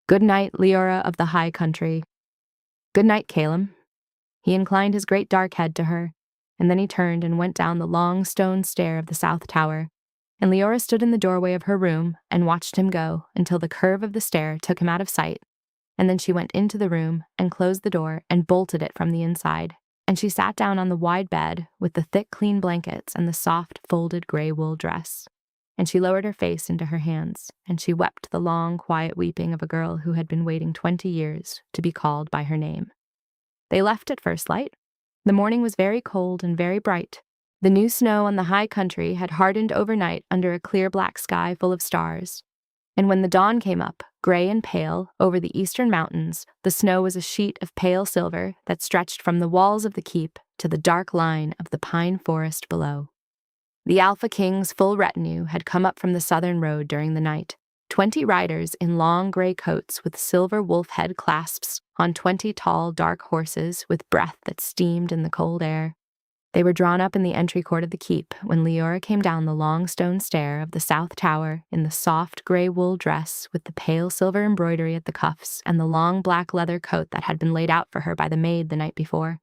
Good night, Leora of the high country." "Good night, Caelum." He inclined his great dark head to her, and then he turned and went down the long stone stair of the south tower, and Leora stood in the doorway of her room and watched him go until the curve of the stair took him out of sight. And then she went into the room and closed the door and bolted it from the inside, and she sat down on the wide bed with the thick, clean blankets and the soft, folded gray wool dress. And she lowered her face into her hands, and she wept the long, quiet weeping of a girl who had been waiting 20 years to be called by her name. They left at first light. The morning was very cold and very bright. The new snow on the high country had hardened overnight under a clear black sky full of stars. And when the dawn came up, gray and pale, over the eastern mountains, the snow was a sheet of pale silver that stretched from the walls of the keep to the dark line of the pine forest below. The Alpha King's full retinue had come up from the southern road during the night, 20 riders in long gray coats with silver wolf head clasps on 20 tall, dark horses with breath that steamed in the cold air. They were drawn up in the entry court of the keep when Leora came down the long stone stair of the south tower in the soft gray wool dress with the pale silver embroidery at the cuffs and the long black leather coat that had been laid out for her by the maid the night before.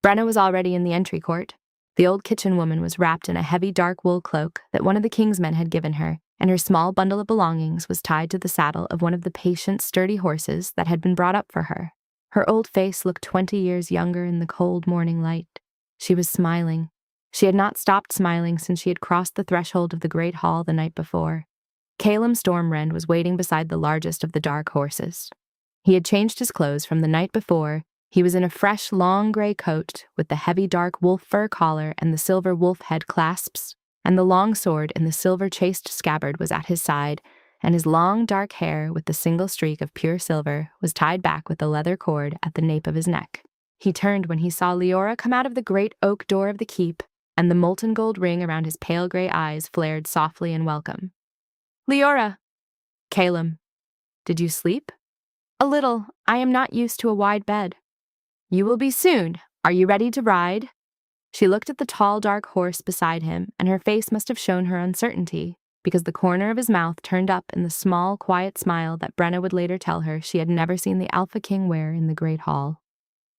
Brenna was already in the entry court. The old kitchen woman was wrapped in a heavy dark wool cloak that one of the king's men had given her, and her small bundle of belongings was tied to the saddle of one of the patient, sturdy horses that had been brought up for her. Her old face looked 20 years younger in the cold morning light. She was smiling. She had not stopped smiling since she had crossed the threshold of the great hall the night before. Caelum Stormrend was waiting beside the largest of the dark horses. He had changed his clothes from the night before. He was in a fresh, long gray coat with the heavy dark wolf fur collar and the silver wolf head clasps, and the long sword in the silver chased scabbard was at his side, and his long dark hair with the single streak of pure silver was tied back with a leather cord at the nape of his neck. He turned when he saw Leora come out of the great oak door of the keep, and the molten gold ring around his pale gray eyes flared softly in welcome. "Leora!" "Caelum. Did you sleep?" "A little. I am not used to a wide bed." "You will be soon. "Are you ready to ride?" She looked at the tall, dark horse beside him, and her face must have shown her uncertainty, because the corner of his mouth turned up in the small, quiet smile that Brenna would later tell her she had never seen the Alpha King wear in the Great Hall.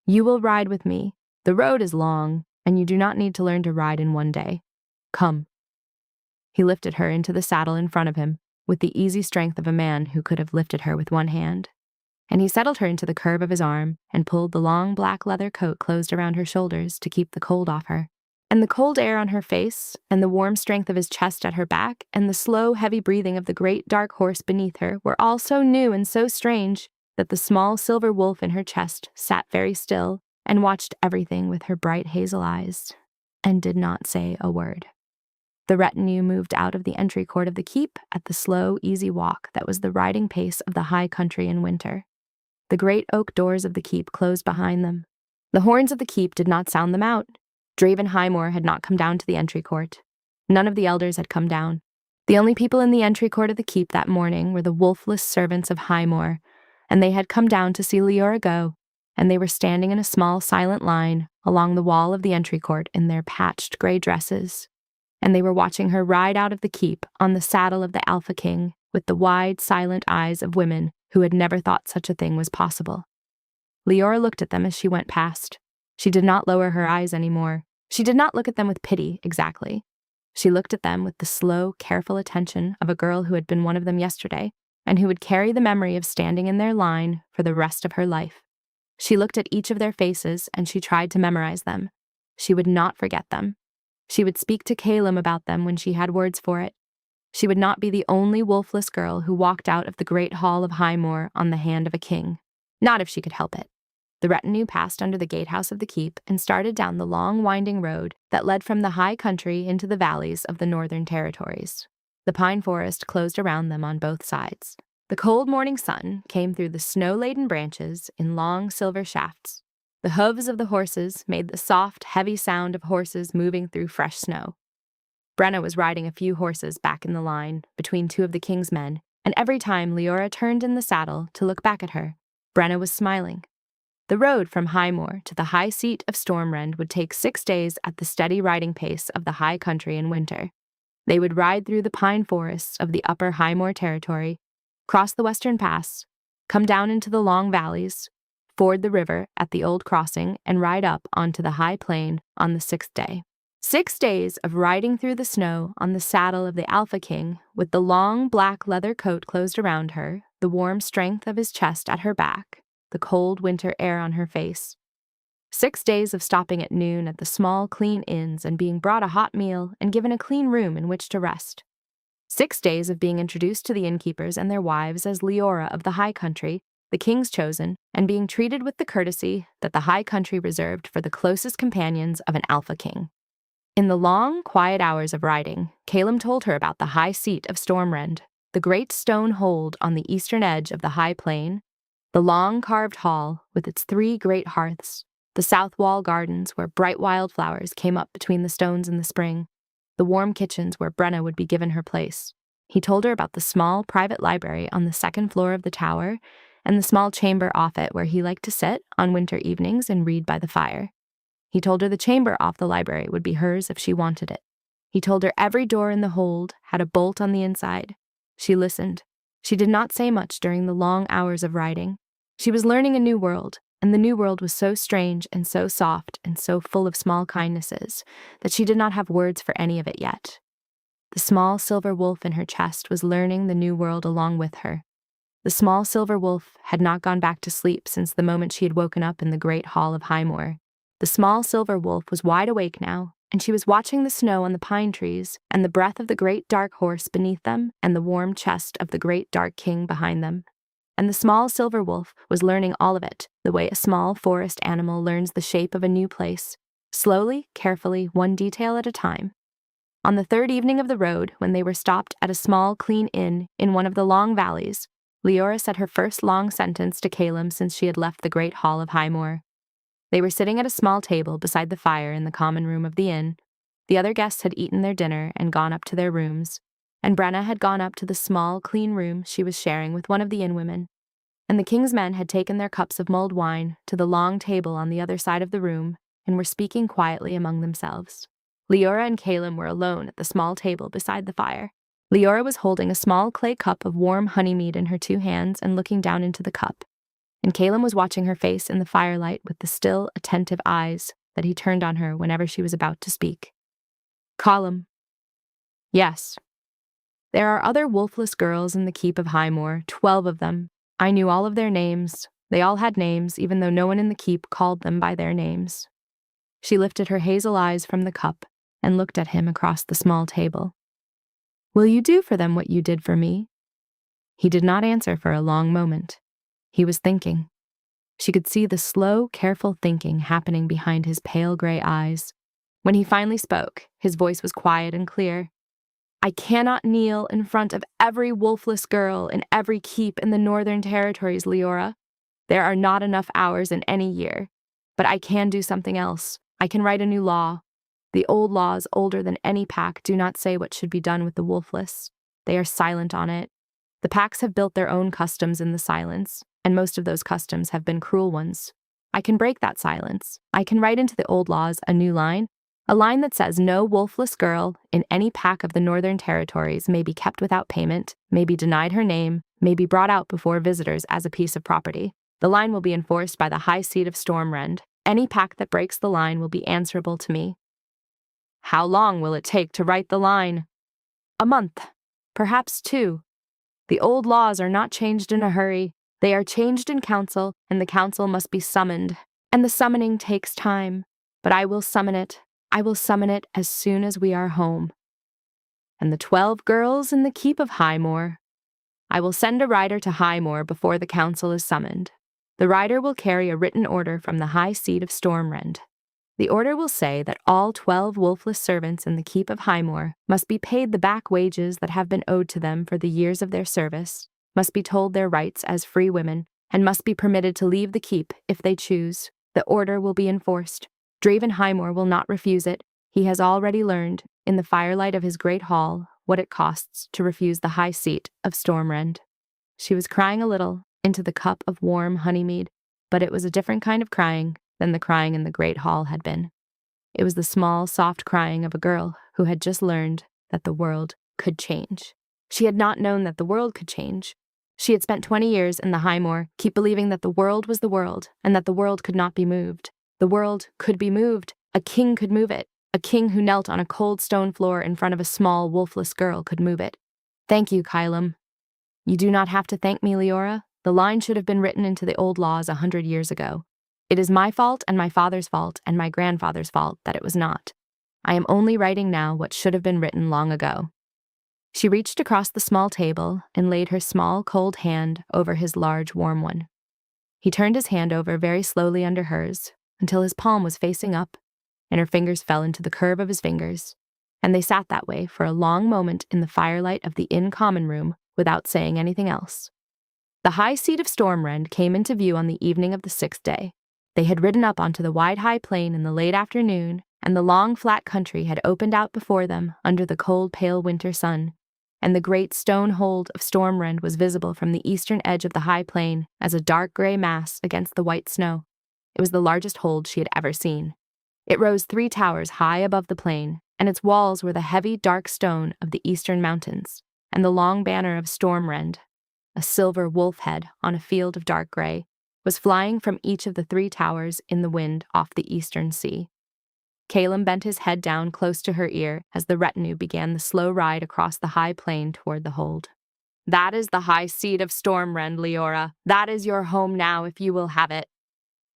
"You will ride with me. The road is long, and you do not need to learn to ride in one day. Come." He lifted her into the saddle in front of him, with the easy strength of a man who could have lifted her with one hand. And he settled her into the curve of his arm and pulled the long black leather coat closed around her shoulders to keep the cold off her. And the cold air on her face, and the warm strength of his chest at her back, and the slow, heavy breathing of the great dark horse beneath her were all so new and so strange that the small silver wolf in her chest sat very still and watched everything with her bright hazel eyes, and did not say a word. The retinue moved out of the entry court of the keep at the slow, easy walk that was the riding pace of the high country in winter. The great oak doors of the keep closed behind them. The horns of the keep did not sound them out. Draeven Highmoor had not come down to the entry court. None of the elders had come down. The only people in the entry court of the keep that morning were the wolfless servants of Highmoor, and they had come down to see Leora go, and they were standing in a small, silent line along the wall of the entry court in their patched gray dresses, and they were watching her ride out of the keep on the saddle of the Alpha King with the wide, silent eyes of women who had never thought such a thing was possible. Leora looked at them as she went past. She did not lower her eyes anymore. She did not look at them with pity, exactly. She looked at them with the slow, careful attention of a girl who had been one of them yesterday, and who would carry the memory of standing in their line for the rest of her life. She looked at each of their faces, and she tried to memorize them. She would not forget them. She would speak to Caelum about them when she had words for it. She would not be the only wolfless girl who walked out of the great hall of Highmoor on the hand of a king. Not if she could help it. The retinue passed under the gatehouse of the keep and started down the long, winding road that led from the high country into the valleys of the northern territories. The pine forest closed around them on both sides. The cold morning sun came through the snow-laden branches in long silver shafts. The hooves of the horses made the soft, heavy sound of horses moving through fresh snow. Brenna was riding a few horses back in the line between two of the king's men, and every time Leora turned in the saddle to look back at her, Brenna was smiling. The road from Highmoor to the high seat of Stormrend would take 6 days at the steady riding pace of the high country in winter. They would ride through the pine forests of the upper Highmoor territory, cross the western pass, come down into the long valleys, ford the river at the old crossing, and ride up onto the high plain on the 6th day. 6 days of riding through the snow on the saddle of the Alpha King, with the long black leather coat closed around her, the warm strength of his chest at her back, the cold winter air on her face. 6 days of stopping at noon at the small, clean inns and being brought a hot meal and given a clean room in which to rest. 6 days of being introduced to the innkeepers and their wives as Leora of the high country, the king's chosen, and being treated with the courtesy that the high country reserved for the closest companions of an Alpha King. In the long, quiet hours of riding, Caelum told her about the high seat of Stormrend, the great stone hold on the eastern edge of the high plain, the long carved hall with its 3 great hearths, the south wall gardens where bright wildflowers came up between the stones in the spring, the warm kitchens where Brenna would be given her place. He told her about the small private library on the 2nd floor of the tower and the small chamber off it where he liked to sit on winter evenings and read by the fire. He told her the chamber off the library would be hers if she wanted it. He told her every door in the hold had a bolt on the inside. She listened. She did not say much during the long hours of riding. She was learning a new world, and the new world was so strange and so soft and so full of small kindnesses that she did not have words for any of it yet. The small silver wolf in her chest was learning the new world along with her. The small silver wolf had not gone back to sleep since the moment she had woken up in the great hall of Highmoor. The small silver wolf was wide awake now, and she was watching the snow on the pine trees and the breath of the great dark horse beneath them and the warm chest of the great dark king behind them. And the small silver wolf was learning all of it, the way a small forest animal learns the shape of a new place, slowly, carefully, one detail at a time. On the 3rd evening of the road, when they were stopped at a small, clean inn in one of the long valleys, Leora said her first long sentence to Caelum since she had left the great hall of Highmoor. They were sitting at a small table beside the fire in the common room of the inn. The other guests had eaten their dinner and gone up to their rooms, and Brenna had gone up to the small, clean room she was sharing with one of the inn women. And the king's men had taken their cups of mulled wine to the long table on the other side of the room and were speaking quietly among themselves. Leora and Caelum were alone at the small table beside the fire. Leora was holding a small clay cup of warm honey mead in her 2 hands and looking down into the cup, and Caelum was watching her face in the firelight with the still, attentive eyes that he turned on her whenever she was about to speak. Caelum. Yes. There are other wolfless girls in the keep of Highmoor, 12 of them. I knew all of their names. They all had names, even though no one in the keep called them by their names. She lifted her hazel eyes from the cup and looked at him across the small table. Will you do for them what you did for me? He did not answer for a long moment. He was thinking. She could see the slow, careful thinking happening behind his pale gray eyes. When he finally spoke, his voice was quiet and clear. I cannot kneel in front of every wolfless girl in every keep in the Northern Territories, Leora. There are not enough hours in any year. But I can do something else. I can write a new law. The old laws, older than any pack, do not say what should be done with the wolfless. They are silent on it. The packs have built their own customs in the silence, and most of those customs have been cruel ones. I can break that silence. I can write into the old laws a new line, a line that says no wolfless girl in any pack of the Northern Territories may be kept without payment, may be denied her name, may be brought out before visitors as a piece of property. The line will be enforced by the High Seat of Stormrend. Any pack that breaks the line will be answerable to me. How long will it take to write the line? A month, perhaps 2. The old laws are not changed in a hurry. They are changed in council, and the council must be summoned. And the summoning takes time. But I will summon it. I will summon it as soon as we are home. And the 12 girls in the keep of Highmoor. I will send a rider to Highmoor before the council is summoned. The rider will carry a written order from the High Seat of Stormrend. The order will say that all 12 wolfless servants in the keep of Highmoor must be paid the back wages that have been owed to them for the years of their service, must be told their rights as free women, and must be permitted to leave the keep if they choose. The order will be enforced. Draeven Highmoor will not refuse it. He has already learned, in the firelight of his great hall, what it costs to refuse the High Seat of Stormrend. She was crying a little into the cup of warm honey mead, but it was a different kind of crying than the crying in the great hall had been. It was the small, soft crying of a girl who had just learned that the world could change. She had not known that the world could change. She had spent 20 years in the Highmoor, keep believing that the world was the world, and that the world could not be moved. The world could be moved. A king could move it. A king who knelt on a cold stone floor in front of a small, wolfless girl could move it. Thank you, Caelum. You do not have to thank me, Leora. The line should have been written into the old laws 100 years ago. It is my fault and my father's fault and my grandfather's fault that it was not. I am only writing now what should have been written long ago. She reached across the small table and laid her small, cold hand over his large, warm one. He turned his hand over very slowly under hers until his palm was facing up, and her fingers fell into the curve of his fingers, and they sat that way for a long moment in the firelight of the inn common room without saying anything else. The High Seat of Stormrend came into view on the evening of the 6th day. They had ridden up onto the wide high plain in the late afternoon, and the long flat country had opened out before them under the cold pale winter sun, and the great stone hold of Stormrend was visible from the eastern edge of the high plain as a dark gray mass against the white snow. It was the largest hold she had ever seen. It rose 3 towers high above the plain, and its walls were the heavy dark stone of the eastern mountains, and the long banner of Stormrend, a silver wolf head on a field of dark gray, was flying from each of the 3 towers in the wind off the eastern sea. Caelum bent his head down close to her ear as the retinue began the slow ride across the high plain toward the hold. That is the High Seat of Stormrend, Leora. That is your home now if you will have it.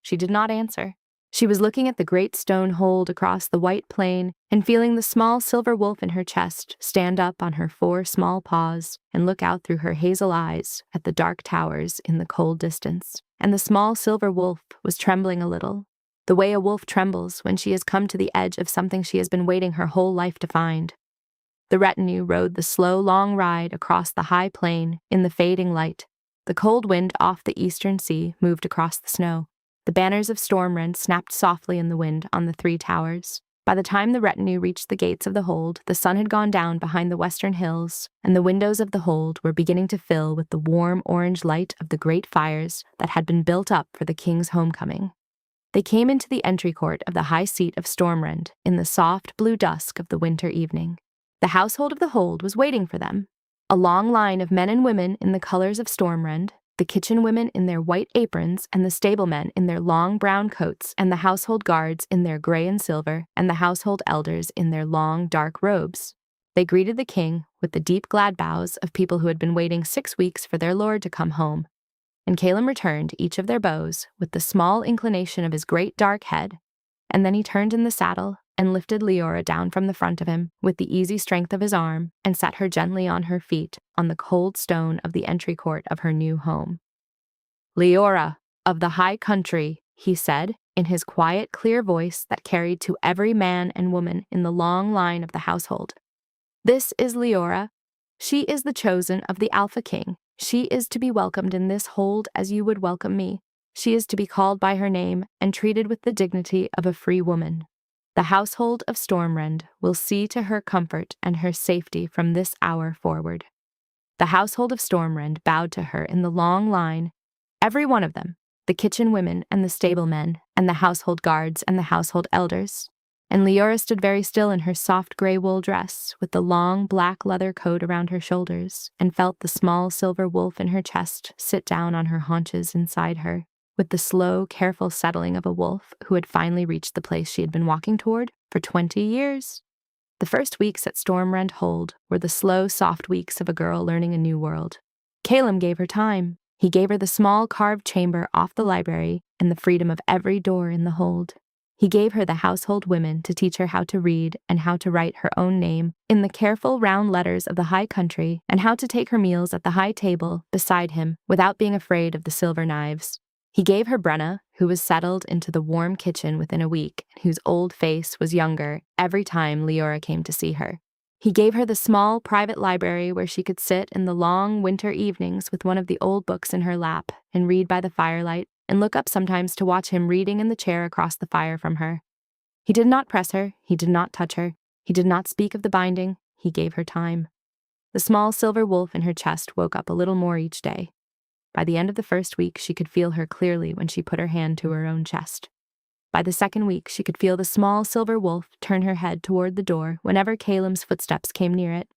She did not answer. She was looking at the great stone hold across the white plain and feeling the small silver wolf in her chest stand up on her 4 small paws and look out through her hazel eyes at the dark towers in the cold distance. And the small silver wolf was trembling a little, the way a wolf trembles when she has come to the edge of something she has been waiting her whole life to find. The retinue rode the slow, long ride across the high plain in the fading light. The cold wind off the eastern sea moved across the snow. The banners of Stormrend snapped softly in the wind on the 3 towers. By the time the retinue reached the gates of the hold, the sun had gone down behind the western hills, and the windows of the hold were beginning to fill with the warm orange light of the great fires that had been built up for the king's homecoming. They came into the entry court of the high seat of Stormrend in the soft blue dusk of the winter evening. The household of the hold was waiting for them. A long line of men and women in the colors of Stormrend, the kitchen women in their white aprons and the stablemen in their long brown coats and the household guards in their gray and silver and the household elders in their long dark robes. They greeted the king with the deep glad bows of people who had been waiting 6 weeks for their lord to come home. And Caelum returned each of their bows with the small inclination of his great dark head, and then he turned in the saddle and lifted Leora down from the front of him with the easy strength of his arm and set her gently on her feet on the cold stone of the entry court of her new home. "Leora, of the high country," he said, in his quiet, clear voice that carried to every man and woman in the long line of the household. "This is Leora. She is the chosen of the Alpha King. She is to be welcomed in this hold as you would welcome me. She is to be called by her name and treated with the dignity of a free woman. The household of Stormrend will see to her comfort and her safety from this hour forward." The household of Stormrend bowed to her in the long line, every one of them, the kitchen women and the stablemen and the household guards and the household elders. And Leora stood very still in her soft gray wool dress, with the long black leather coat around her shoulders, and felt the small silver wolf in her chest sit down on her haunches inside her, with the slow, careful settling of a wolf who had finally reached the place she had been walking toward for 20 years. The first weeks at Stormrend Hold were the slow, soft weeks of a girl learning a new world. Caelum gave her time. He gave her the small carved chamber off the library and the freedom of every door in the hold. He gave her the household women to teach her how to read and how to write her own name in the careful round letters of the high country and how to take her meals at the high table beside him without being afraid of the silver knives. He gave her Brenna, who was settled into the warm kitchen within a week, and whose old face was younger every time Leora came to see her. He gave her the small private library where she could sit in the long winter evenings with one of the old books in her lap and read by the firelight and look up sometimes to watch him reading in the chair across the fire from her. He did not press her, he did not touch her, he did not speak of the binding, he gave her time. The small silver wolf in her chest woke up a little more each day. By the end of the first week, she could feel her clearly when she put her hand to her own chest. By the second week, she could feel the small silver wolf turn her head toward the door whenever Caelum's footsteps came near it.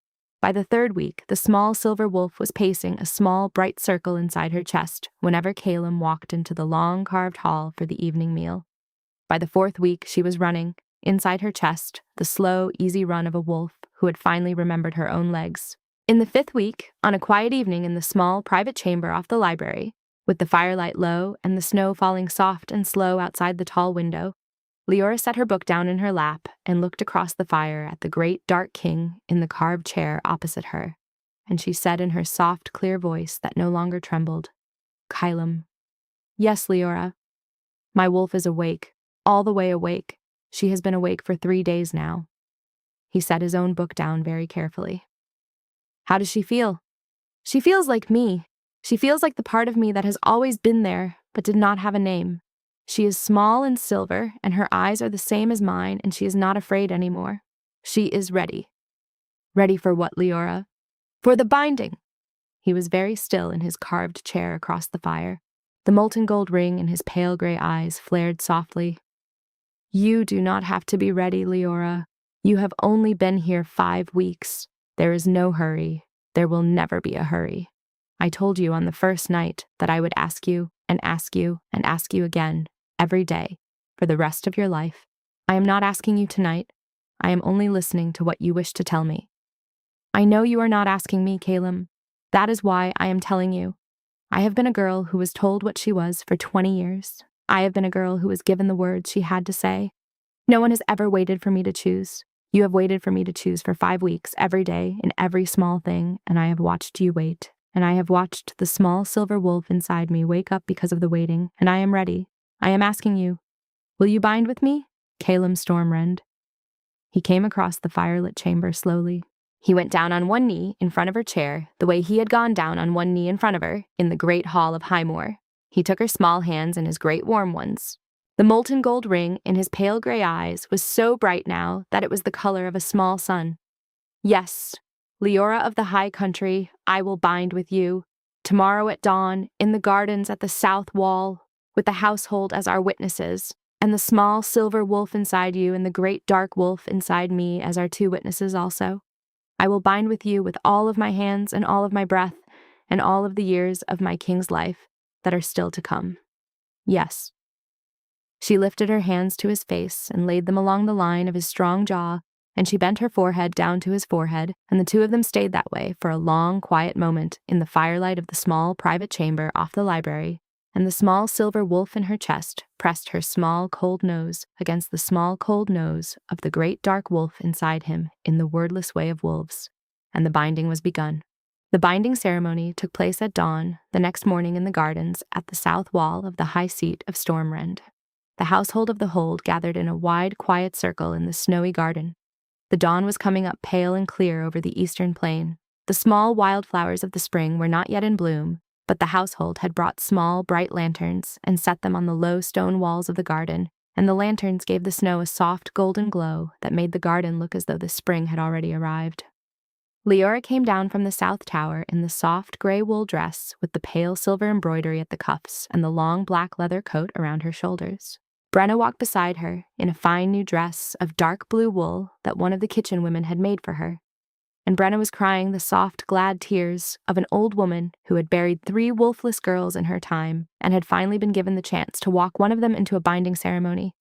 By the third week, the small silver wolf was pacing a small, bright circle inside her chest whenever Caelum walked into the long carved hall for the evening meal. By the fourth week, she was running, inside her chest, the slow, easy run of a wolf who had finally remembered her own legs. In the fifth week, on a quiet evening in the small, private chamber off the library, with the firelight low and the snow falling soft and slow outside the tall window, Leora set her book down in her lap and looked across the fire at the great dark king in the carved chair opposite her, and she said in her soft, clear voice that no longer trembled, "Caelum." "Yes, Leora. My wolf is awake, all the way awake. She has been awake for 3 days now." He set his own book down very carefully. "How does she feel?" "She feels like me. She feels like the part of me that has always been there, but did not have a name. She is small and silver, and her eyes are the same as mine, and she is not afraid anymore. She is ready." "Ready for what, Leora?" "For the binding." He was very still in his carved chair across the fire. The molten gold ring in his pale gray eyes flared softly. "You do not have to be ready, Leora. You have only been here 5 weeks. There is no hurry. There will never be a hurry. I told you on the first night that I would ask you and ask you and ask you again, every day, for the rest of your life. I am not asking you tonight. I am only listening to what you wish to tell me. I know you are not asking me, Caelum. That is why I am telling you. I have been a girl who was told what she was for 20 years. I have been a girl who was given the words she had to say. No one has ever waited for me to choose. You have waited for me to choose for 5 weeks, every day, in every small thing, and I have watched you wait. And I have watched the small silver wolf inside me wake up because of the waiting, and I am ready. I am asking you, will you bind with me, Caelum Stormrend?" He came across the firelit chamber slowly. He went down on one knee in front of her chair, the way he had gone down on one knee in front of her in the great hall of Highmoor. He took her small hands in his great warm ones. The molten gold ring in his pale gray eyes was so bright now that it was the color of a small sun. "Yes, Leora of the high country, I will bind with you, tomorrow at dawn, in the gardens at the south wall, with the household as our witnesses. and the small silver wolf inside you and the great dark wolf inside me as our two witnesses also. I will bind with you with all of my hands and all of my breath and all of the years of my king's life that are still to come. Yes." She lifted her hands to his face and laid them along the line of his strong jaw, and she bent her forehead down to his forehead, and the two of them stayed that way for a long, quiet moment in the firelight of the small private chamber off the library, and the small silver wolf in her chest pressed her small, cold nose against the small, cold nose of the great dark wolf inside him in the wordless way of wolves, and the binding was begun. The binding ceremony took place at dawn the next morning in the gardens at the south wall of the high seat of Stormrend. The household of the hold gathered in a wide, quiet circle in the snowy garden. The dawn was coming up pale and clear over the eastern plain. The small wildflowers of the spring were not yet in bloom, but the household had brought small, bright lanterns and set them on the low stone walls of the garden, and the lanterns gave the snow a soft golden glow that made the garden look as though the spring had already arrived. Leora came down from the south tower in the soft gray wool dress with the pale silver embroidery at the cuffs and the long black leather coat around her shoulders. Brenna walked beside her in a fine new dress of dark blue wool that one of the kitchen women had made for her. And Brenna was crying the soft, glad tears of an old woman who had buried 3 wolfless girls in her time and had finally been given the chance to walk one of them into a binding ceremony.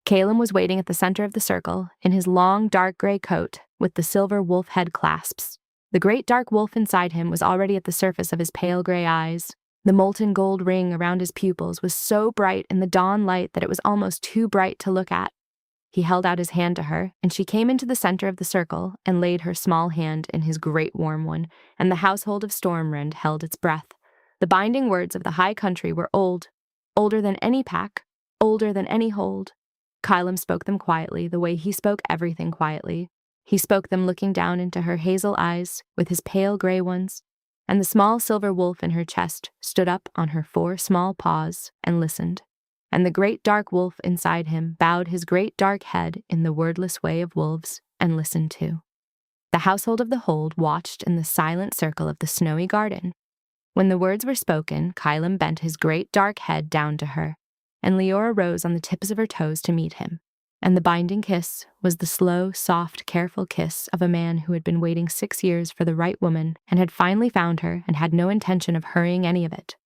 Caelum was waiting at the center of the circle in his long, dark gray coat with the silver wolf head clasps. The great dark wolf inside him was already at the surface of his pale gray eyes. The molten gold ring around his pupils was so bright in the dawn light that it was almost too bright to look at. He held out his hand to her, and she came into the center of the circle and laid her small hand in his great warm one, and the household of Stormrend held its breath. The binding words of the high country were old, older than any pack, older than any hold. Caelum spoke them quietly, the way he spoke everything quietly. He spoke them looking down into her hazel eyes with his pale gray ones, and the small silver wolf in her chest stood up on her 4 small paws and listened. And the great dark wolf inside him bowed his great dark head in the wordless way of wolves and listened too. The household of the hold watched in the silent circle of the snowy garden. When the words were spoken, Caelum bent his great dark head down to her, and Leora rose on the tips of her toes to meet him. And the binding kiss was the slow, soft, careful kiss of a man who had been waiting 6 years for the right woman and had finally found her and had no intention of hurrying any of it.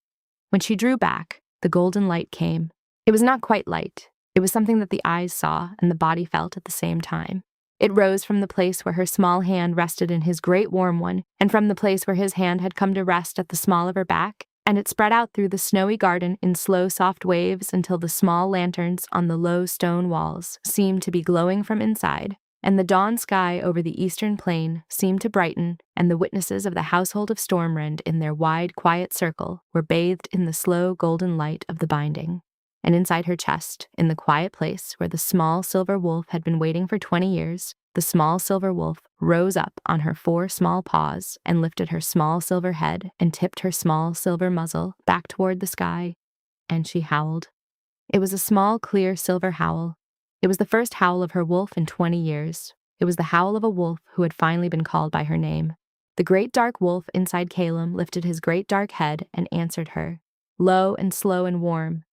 When she drew back, the golden light came. It was not quite light. It was something that the eyes saw and the body felt at the same time. It rose from the place where her small hand rested in his great warm one, and from the place where his hand had come to rest at the small of her back, and it spread out through the snowy garden in slow, soft waves until the small lanterns on the low stone walls seemed to be glowing from inside, and the dawn sky over the eastern plain seemed to brighten, and the witnesses of the household of Stormrend in their wide, quiet circle were bathed in the slow golden light of the binding. And inside her chest, in the quiet place where the small silver wolf had been waiting for 20 years, the small silver wolf rose up on her 4 small paws and lifted her small silver head and tipped her small silver muzzle back toward the sky, and she howled. It was a small, clear silver howl. It was the first howl of her wolf in 20 years. It was the howl of a wolf who had finally been called by her name. The great dark wolf inside Caelum lifted his great dark head and answered her, low and slow and warm.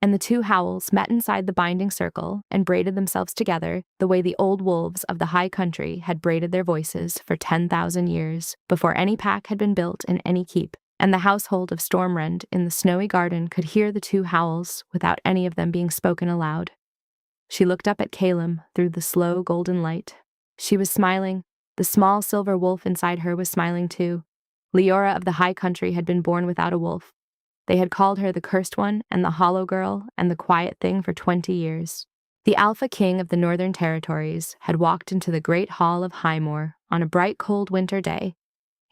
And the 2 howls met inside the binding circle and braided themselves together the way the old wolves of the high country had braided their voices for 10,000 years before any pack had been built in any keep, and the household of Stormrend in the snowy garden could hear the 2 howls without any of them being spoken aloud. She looked up at Caelum through the slow golden light. She was smiling. The small silver wolf inside her was smiling too. Leora of the high country had been born without a wolf. They had called her the Cursed One and the Hollow Girl and the Quiet Thing for 20 years. The Alpha King of the Northern Territories had walked into the great hall of Highmoor on a bright, cold winter day,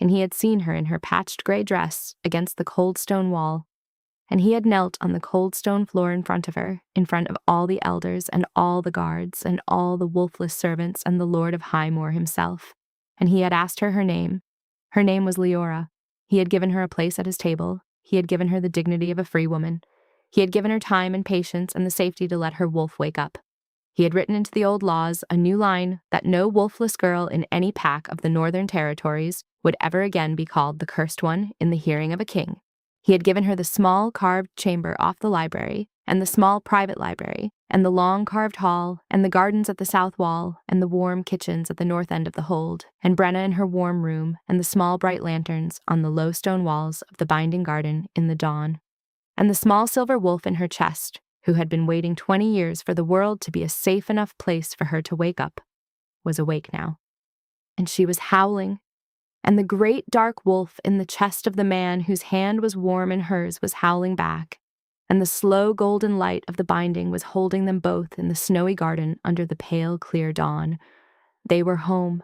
and he had seen her in her patched gray dress against the cold stone wall, and he had knelt on the cold stone floor in front of her, in front of all the elders and all the guards and all the wolfless servants and the Lord of Highmoor himself, and he had asked her her name. Her name was Leora. He had given her a place at his table. He had given her the dignity of a free woman. He had given her time and patience and the safety to let her wolf wake up. He had written into the old laws a new line that no wolfless girl in any pack of the Northern Territories would ever again be called the Cursed One in the hearing of a king. He had given her the small carved chamber off the library, and the small private library, and the long carved hall, and the gardens at the south wall, and the warm kitchens at the north end of the hold, and Brenna in her warm room, and the small bright lanterns on the low stone walls of the binding garden in the dawn, and the small silver wolf in her chest, who had been waiting 20 years for the world to be a safe enough place for her to wake up, was awake now. And she was howling. And the great dark wolf in the chest of the man whose hand was warm in hers was howling back, and the slow golden light of the binding was holding them both in the snowy garden under the pale, clear dawn. They were home,